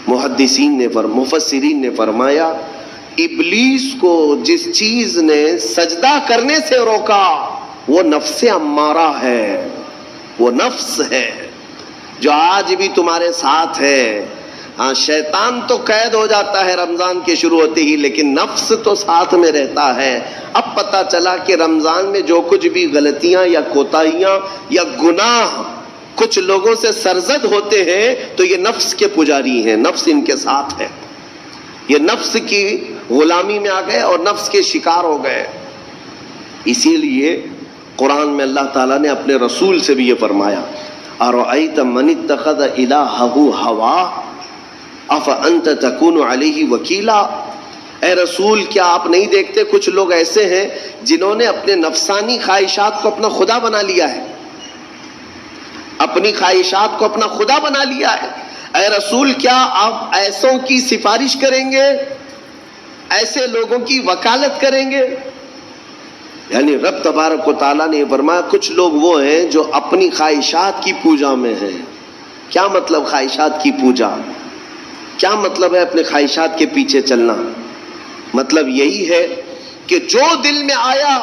محدثین نے مفسرین نے فرمایا ابلیس کو جس چیز نے سجدہ کرنے سے روکا وہ نفس امارہ ہے, وہ نفس ہے جو آج بھی تمہارے ساتھ ہے. ہاں شیطان تو قید ہو جاتا ہے رمضان کے شروع ہوتے ہی, لیکن نفس تو ساتھ میں رہتا ہے. اب پتہ چلا کہ رمضان میں جو کچھ بھی غلطیاں یا کوتاہیاں یا گناہ کچھ لوگوں سے سرزد ہوتے ہیں تو یہ نفس کے پجاری ہیں, نفس ان کے ساتھ ہے. یہ نفس کی غلامی میں آ گئے اور نفس کے شکار ہو گئے. اسی لیے قرآن میں اللہ تعالیٰ نے اپنے رسول سے بھی یہ فرمایا اَرَأَيْتَ مَنِ اتَّخَذَ إِلَٰهَهُ هَوَاهُ أَفَأَنْتَ تَكُونُ عَلَيْهِ وَكِيلًا. اے رسول کیا آپ نہیں دیکھتے کچھ لوگ ایسے ہیں جنہوں نے اپنے نفسانی خواہشات کو اپنا خدا بنا لیا ہے, اپنی خواہشات کو اپنا خدا بنا لیا ہے. اے رسول کیا آپ ایسوں کی سفارش کریں گے ایسے لوگوں کی وکالت کریں گے؟ یعنی رب تبارک و تعالیٰ نے فرمایا کچھ لوگ وہ ہیں جو اپنی خواہشات کی پوجا میں ہیں۔ کیا مطلب خواہشات کی پوجا؟ کیا مطلب ہے اپنے خواہشات کے پیچھے چلنا؟ مطلب یہی ہے کہ جو دل میں آیا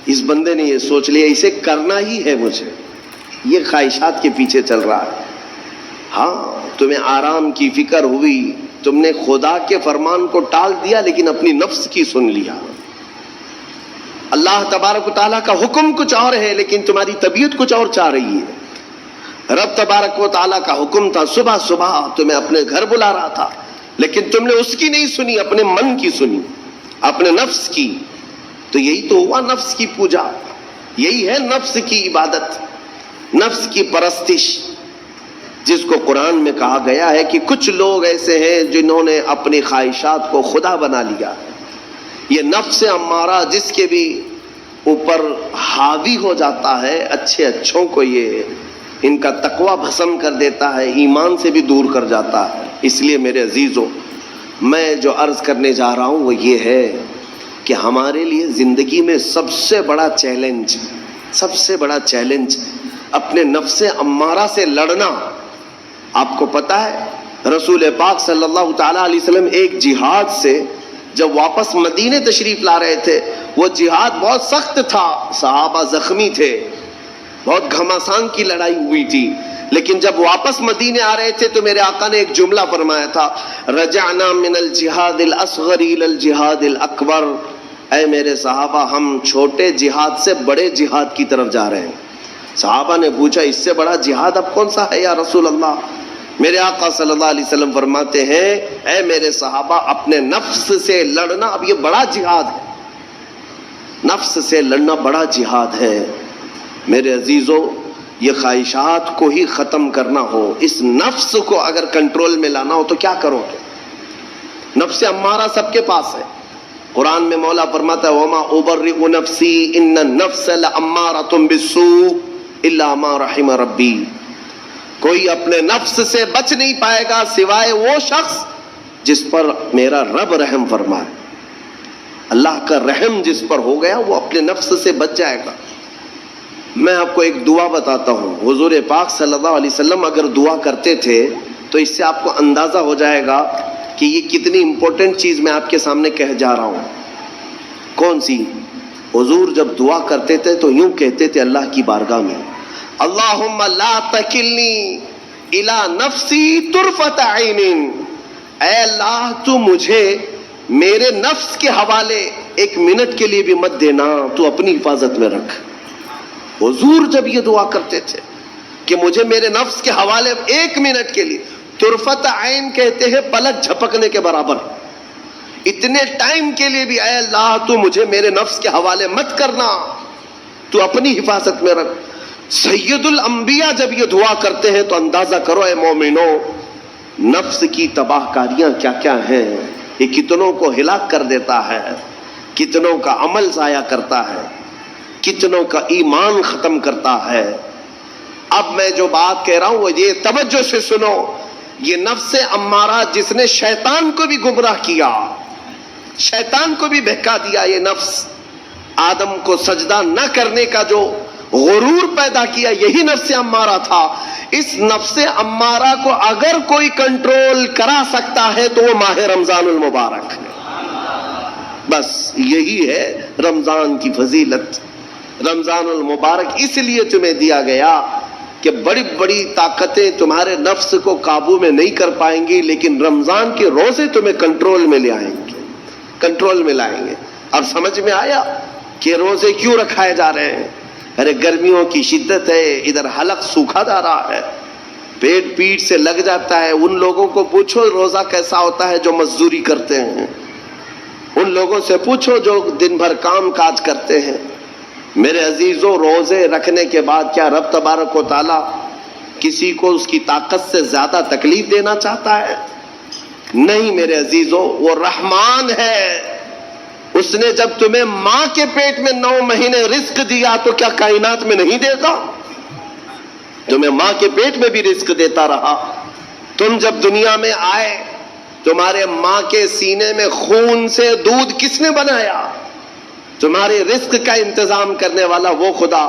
اس بندے نے یہ سوچ لیا اسے کرنا ہی ہے مجھے، یہ خواہشات کے پیچھے چل رہا ہے۔ ہاں تمہیں آرام کی فکر ہوئی، تم نے خدا کے فرمان کو ٹال دیا لیکن اپنی نفس کی سن لیا۔ اللہ تبارک و تعالیٰ کا حکم کچھ اور ہے لیکن تمہاری طبیعت کچھ اور چاہ رہی ہے۔ رب تبارک و تعالیٰ کا حکم تھا صبح صبح تمہیں اپنے گھر بلا رہا تھا لیکن تم نے اس کی نہیں سنی، اپنے من کی سنی، اپنے نفس کی۔ تو یہی تو ہوا نفس کی پوجا، یہی ہے نفس کی عبادت، نفس کی پرستش، جس کو قرآن میں کہا گیا ہے کہ کچھ لوگ ایسے ہیں جنہوں نے اپنی خواہشات کو خدا بنا لیا۔ یہ نفس امارہ جس کے بھی اوپر حاوی ہو جاتا ہے، اچھے اچھوں کو یہ ان کا تقوی بھسم کر دیتا ہے، ایمان سے بھی دور کر جاتا ہے۔ اس لیے میرے عزیزوں، میں جو عرض کرنے جا رہا ہوں وہ یہ ہے کہ ہمارے لیے زندگی میں سب سے بڑا چیلنج اپنے نفس امارہ سے لڑنا۔ آپ کو پتہ ہے رسول پاک صلی اللہ تعالیٰ علیہ وسلم ایک جہاد سے جب واپس مدینے تشریف لا رہے تھے، وہ جہاد بہت سخت تھا، صحابہ زخمی تھے، بہت گھمسان کی لڑائی ہوئی تھی، لیکن جب واپس مدینے آ رہے تھے تو میرے آقا نے ایک جملہ فرمایا تھا، رجعنا من الجہاد الاصغر الى الجہاد الاکبر۔ اے میرے صحابہ، ہم چھوٹے جہاد سے بڑے جہاد کی طرف جا رہے ہیں۔ صحابہ نے پوچھا اس سے بڑا جہاد اب کون سا ہے یا رسول اللہ؟ میرے آقا صلی اللہ علیہ وسلم فرماتے ہیں، اے میرے صحابہ، اپنے نفس سے لڑنا اب یہ بڑا جہاد ہے، نفس سے لڑنا بڑا جہاد ہے۔ میرے عزیزو، یہ خواہشات کو ہی ختم کرنا ہو، اس نفس کو اگر کنٹرول میں لانا ہو تو کیا کرو گے؟ نفس امارہ سب کے پاس ہے۔ قرآن میں مولا فرماتا ہے وَمَا أُبَرِّئُ نَفْسِي إِنَّ النَّفْسَ لَأَمَّارَةٌ بِالسُّوءِ إِلَّا مَا رَحِمَ رَبِّي۔ کوئی اپنے نفس سے بچ نہیں پائے گا سوائے وہ شخص جس پر میرا رب رحم فرمائے۔ اللہ کا رحم جس پر ہو گیا وہ اپنے نفس سے بچ جائے گا۔ میں آپ کو ایک دعا بتاتا ہوں، حضور پاک صلی اللہ علیہ وسلم اگر دعا کرتے تھے تو اس سے آپ کو اندازہ ہو جائے گا کہ یہ کتنی امپورٹنٹ چیز میں آپ کے سامنے کہہ جا رہا ہوں۔ کون سی؟ حضور جب دعا کرتے تھے تو یوں کہتے تھے اللہ کی بارگاہ میں، اللہم لا تکلنی الی نفسی طرفۃ عین۔ اے اللہ تو مجھے میرے نفس کے حوالے ایک منٹ کے لیے بھی مت دینا، تو اپنی حفاظت میں رکھ۔ حضور جب یہ دعا کرتے تھے کہ مجھے میرے نفس کے حوالے ایک منٹ کے لیے، طرفۃ عین کہتے ہیں پلک جھپکنے کے برابر، اتنے ٹائم کے لیے بھی اے اللہ تو مجھے میرے نفس کے حوالے مت کرنا، تو اپنی حفاظت میں رکھ۔ سید الانبیاء جب یہ دعا کرتے ہیں تو اندازہ کرو اے مومنو، نفس کی تباہ کاریاں کیا کیا ہیں، یہ کتنوں کو ہلاک کر دیتا ہے، کتنوں کا عمل ضائع کرتا ہے، کتنوں کا ایمان ختم کرتا ہے۔ اب میں جو بات کہہ رہا ہوں وہ یہ توجہ سے سنو، یہ نفس امارہ جس نے شیطان کو بھی گمراہ کیا، شیطان کو بھی بہکا دیا، یہ نفس آدم کو سجدہ نہ کرنے کا جو غرور پیدا کیا، یہی نفس امارہ تھا۔ اس نفس امارہ کو اگر کوئی کنٹرول کرا سکتا ہے تو وہ ماہ رمضان المبارک ہے۔ بس یہی ہے رمضان کی فضیلت۔ رمضان المبارک اس لیے تمہیں دیا گیا کہ بڑی بڑی طاقتیں تمہارے نفس کو قابو میں نہیں کر پائیں گی، لیکن رمضان کے روزے تمہیں کنٹرول میں لے آئیں گے، کنٹرول میں لائیں گے۔ اب سمجھ میں آیا کہ روزے کیوں رکھائے جا رہے ہیں؟ ارے گرمیوں کی شدت ہے، ادھر حلق سوکھا جا رہا ہے، پیٹ پیٹ سے لگ جاتا ہے۔ ان لوگوں کو پوچھو روزہ کیسا ہوتا ہے جو مزدوری کرتے ہیں، ان لوگوں سے پوچھو جو دن بھر کام کاج کرتے ہیں۔ میرے عزیزوں، روزے رکھنے کے بعد کیا رب تبارک و تعالیٰ کسی کو اس کی طاقت سے زیادہ تکلیف دینا چاہتا ہے؟ نہیں میرے عزیزوں، وہ رحمان ہے۔ اس نے جب تمہیں ماں کے پیٹ میں 9 مہینے رزق دیا تو کیا کائنات میں نہیں دے گا؟ تمہیں ماں کے پیٹ میں بھی رزق دیتا رہا۔ تم جب دنیا میں آئے تمہارے ماں کے سینے میں خون سے دودھ کس نے بنایا؟ تمہارے رزق کا انتظام کرنے والا وہ خدا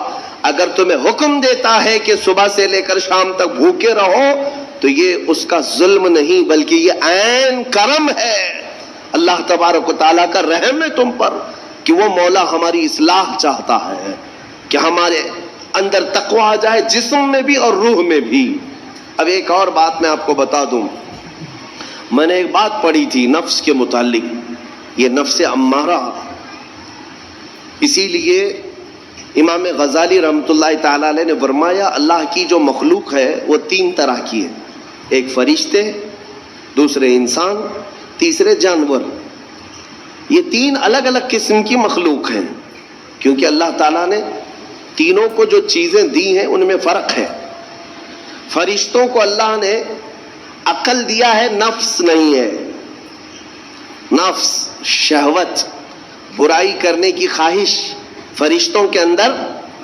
اگر تمہیں حکم دیتا ہے کہ صبح سے لے کر شام تک بھوکے رہو تو یہ اس کا ظلم نہیں بلکہ یہ عین کرم ہے، اللہ تبارک و تعالیٰ کا رحم ہے تم پر کہ وہ مولا ہماری اصلاح چاہتا ہے کہ ہمارے اندر تقوی آ جائے، جسم میں بھی اور روح میں بھی۔ اب ایک اور بات میں آپ کو بتا دوں، میں نے ایک بات پڑھی تھی نفس کے متعلق، یہ نفس امارہ، اسی لیے امام غزالی رحمۃ اللہ تعالیٰ علیہ نے فرمایا اللہ کی جو مخلوق ہے وہ تین طرح کی ہے، ایک فرشتے، دوسرے انسان، تیسرے جانور۔ یہ تین الگ الگ قسم کی مخلوق ہیں کیونکہ اللہ تعالیٰ نے تینوں کو جو چیزیں دی ہیں ان میں فرق ہے۔ فرشتوں کو اللہ نے عقل دیا ہے، نفس نہیں ہے۔ نفس، شہوت، برائی کرنے کی خواہش فرشتوں کے اندر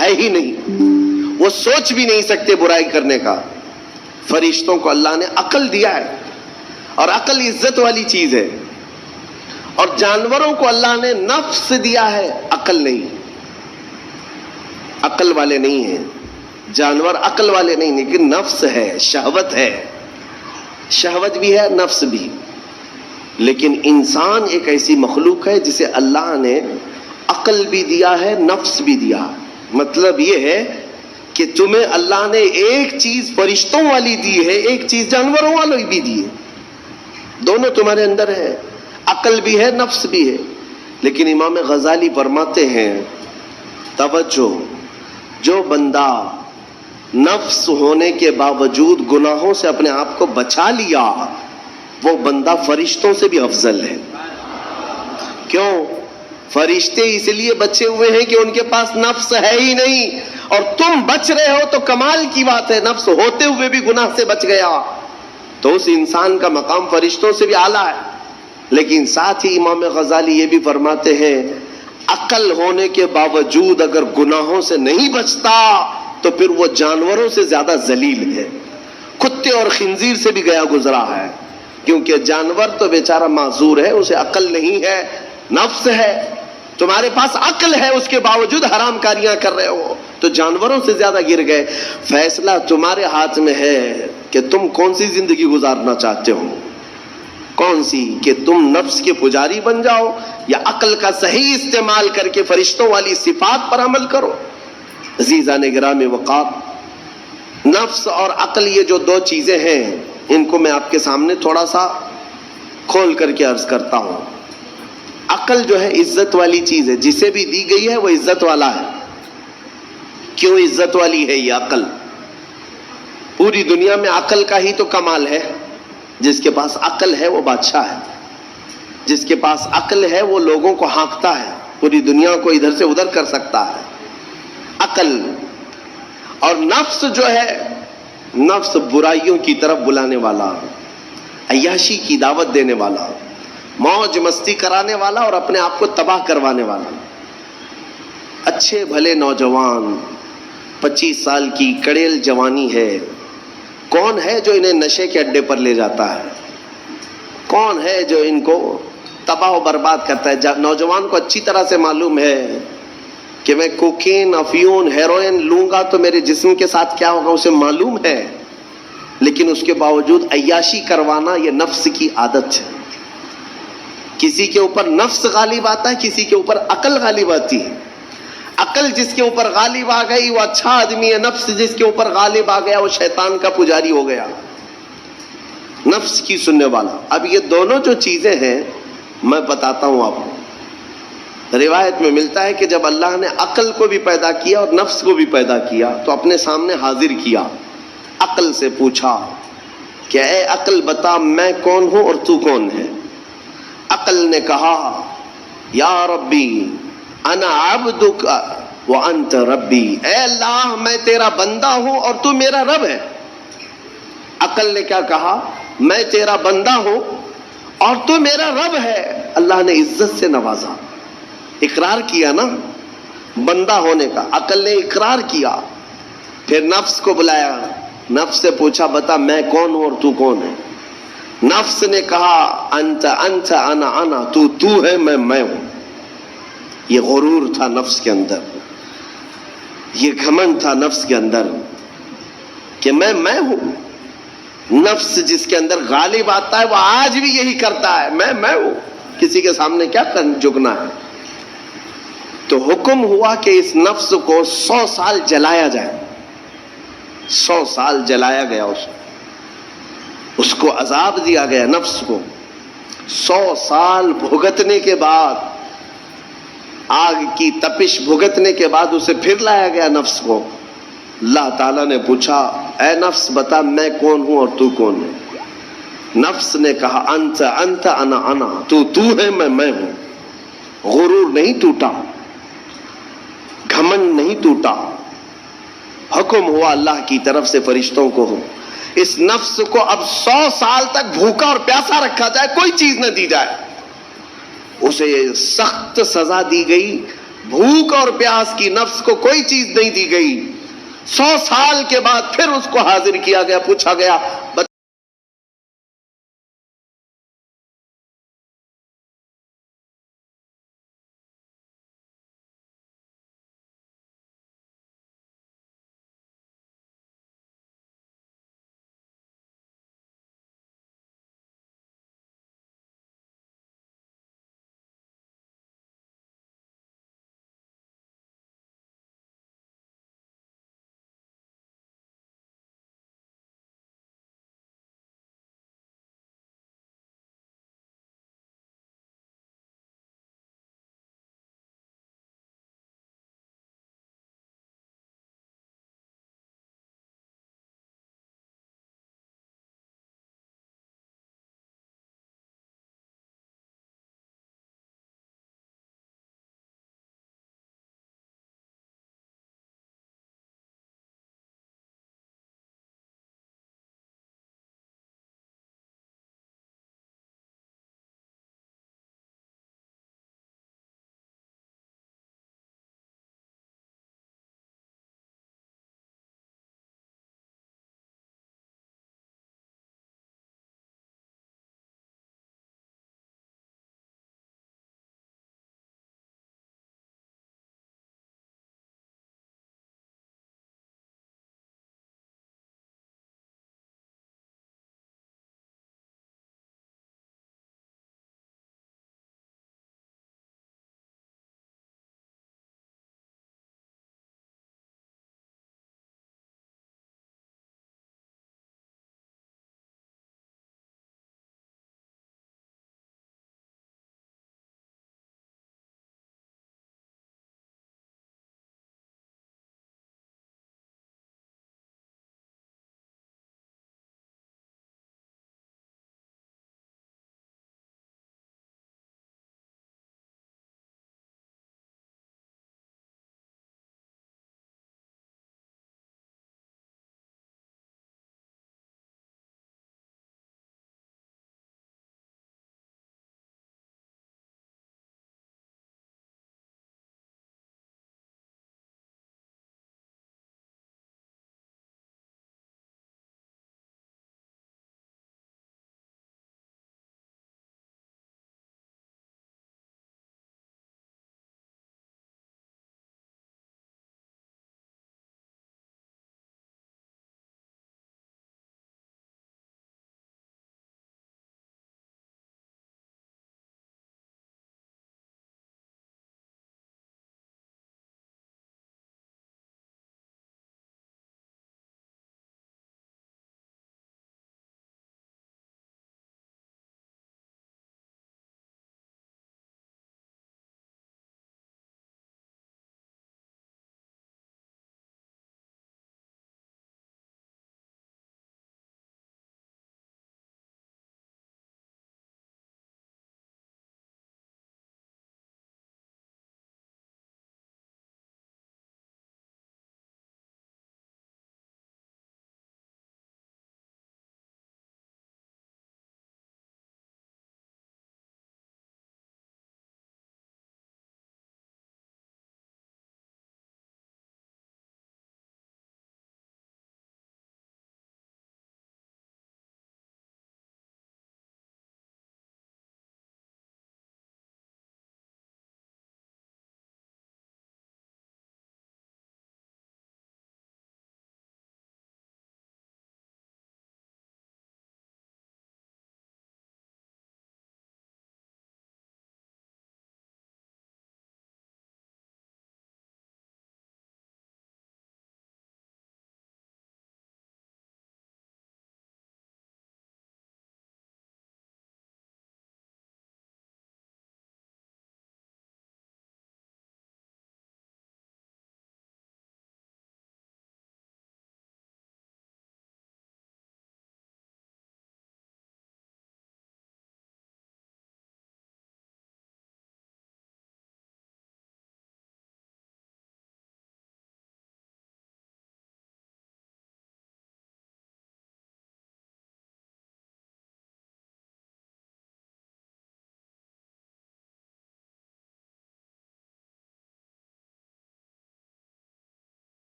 ہے ہی نہیں، وہ سوچ بھی نہیں سکتے برائی کرنے کا۔ فرشتوں کو اللہ نے عقل دیا ہے اور عقل عزت والی چیز ہے، اور جانوروں کو اللہ نے نفس دیا ہے، عقل نہیں۔ عقل والے نہیں ہیں جانور، عقل والے نہیں، لیکن نفس ہے، شہوت ہے، شہوت بھی ہے، نفس بھی۔ لیکن انسان ایک ایسی مخلوق ہے جسے اللہ نے عقل بھی دیا ہے، نفس بھی دیا۔ مطلب یہ ہے کہ تمہیں اللہ نے ایک چیز فرشتوں والی دی ہے، ایک چیز جانوروں والی بھی دی ہے، دونوں تمہارے اندر ہے، عقل بھی ہے، نفس بھی ہے۔ لیکن امام غزالی فرماتے ہیں توجہ، جو بندہ نفس ہونے کے باوجود گناہوں سے اپنے آپ کو بچا لیا وہ بندہ فرشتوں سے بھی افضل ہے۔ کیوں؟ فرشتے اس لیے بچے ہوئے ہیں کہ ان کے پاس نفس ہے ہی نہیں، اور تم بچ رہے ہو تو کمال کی بات ہے، نفس ہوتے ہوئے بھی گناہ سے بچ گیا تو اس انسان کا مقام فرشتوں سے بھی اعلیٰ ہے۔ لیکن ساتھ ہی امام غزالی یہ بھی فرماتے ہیں عقل ہونے کے باوجود اگر گناہوں سے نہیں بچتا تو پھر وہ جانوروں سے زیادہ ذلیل ہے، کتے اور خنزیر سے بھی گیا گزرا ہے، کیونکہ جانور تو بیچارہ معذور ہے، اسے عقل نہیں ہے، نفس ہے۔ تمہارے پاس عقل ہے اس کے باوجود حرام کاریاں کر رہے ہو تو جانوروں سے زیادہ گر گئے۔ فیصلہ تمہارے ہاتھ میں ہے کہ تم کون سی زندگی گزارنا چاہتے ہو، کون سی، کہ تم نفس کے پجاری بن جاؤ یا عقل کا صحیح استعمال کر کے فرشتوں والی صفات پر عمل کرو۔ عزیزان گرامی وقار، نفس اور عقل یہ جو دو چیزیں ہیں ان کو میں آپ کے سامنے تھوڑا سا کھول کر کے عرض کرتا ہوں۔ عقل جو ہے عزت والی چیز ہے، جسے بھی دی گئی ہے وہ عزت والا ہے۔ کیوں عزت والی ہے یہ عقل؟ پوری دنیا میں عقل کا ہی تو کمال ہے، جس کے پاس عقل ہے وہ بادشاہ ہے، جس کے پاس عقل ہے وہ لوگوں کو ہانکتا ہے، پوری دنیا کو ادھر سے ادھر کر سکتا ہے۔ عقل اور نفس جو ہے، نفس برائیوں کی طرف بلانے والا، عیاشی کی دعوت دینے والا، موج مستی کرانے والا اور اپنے آپ کو تباہ کروانے والا۔ اچھے بھلے نوجوان 25 سال کی کڑیل جوانی ہے، کون ہے جو انہیں نشے کے اڈے پر لے جاتا ہے؟ کون ہے جو ان کو تباہ و برباد کرتا ہے؟ نوجوان کو اچھی طرح سے معلوم ہے کہ میں کوکین، افیون، ہیروئن لوں گا تو میرے جسم کے ساتھ کیا ہوگا، اسے معلوم ہے، لیکن اس کے باوجود عیاشی کروانا یہ نفس کی عادت ہے۔ کسی کے اوپر نفس غالب آتا ہے، کسی کے اوپر عقل غالب آتی ہے۔ عقل جس کے اوپر غالب آ گئی وہ اچھا آدمی ہے، نفس جس کے اوپر غالب آ گیا وہ شیطان کا پجاری ہو گیا، نفس کی سننے والا۔ اب یہ دونوں جو چیزیں ہیں میں بتاتا ہوں آپ کو۔ روایت میں ملتا ہے کہ جب اللہ نے عقل کو بھی پیدا کیا اور نفس کو بھی پیدا کیا تو اپنے سامنے حاضر کیا، عقل سے پوچھا کہ اے عقل بتا میں کون ہوں اور تو کون ہے؟ عقل نے کہا یا ربی انا عبدک وانت ربی، اے اللہ میں تیرا بندہ ہوں اور تو میرا رب ہے۔ عقل نے کیا کہا؟ میں تیرا بندہ ہوں اور تو میرا رب ہے۔ اللہ نے عزت سے نوازا، اقرار کیا نا بندہ ہونے کا، عقل نے اقرار کیا۔ پھر نفس کو بلایا، نفس سے پوچھا بتا میں کون ہوں اور تو کون ہے؟ نفس نے کہا انت انت انا انا، تو ہے میں ہوں. یہ غرور تھا نفس کے اندر، یہ گھمنڈ تھا نفس کے اندر کہ میں ہوں. نفس جس کے اندر غالب آتا ہے وہ آج بھی یہی کرتا ہے، میں ہوں، کسی کے سامنے کیا جھکنا ہے. تو حکم ہوا کہ اس نفس کو 100 سال جلایا جائے. 100 سال جلایا گیا، اس کو عذاب دیا گیا نفس کو. 100 سال بھگتنے کے بعد، آگ کی تپش بھگتنے کے بعد اسے پھر لایا گیا نفس کو. اللہ تعالیٰ نے پوچھا اے نفس بتا میں کون ہوں اور تو کون ہے؟ نفس نے کہا انت انت انا انا، تو ہے میں ہوں. غرور نہیں ٹوٹا، گھمنڈ نہیں ٹوٹا. حکم ہوا اللہ کی طرف سے فرشتوں کو، اس نفس کو اب 100 سال تک بھوکا اور پیاسا رکھا جائے، کوئی چیز نہ دی جائے. اسے سخت سزا دی گئی. بھوک اور پیاس کی نفس کو کوئی چیز نہیں دی گئی. 100 سال کے بعد پھر اس کو حاضر کیا گیا، پوچھا گیا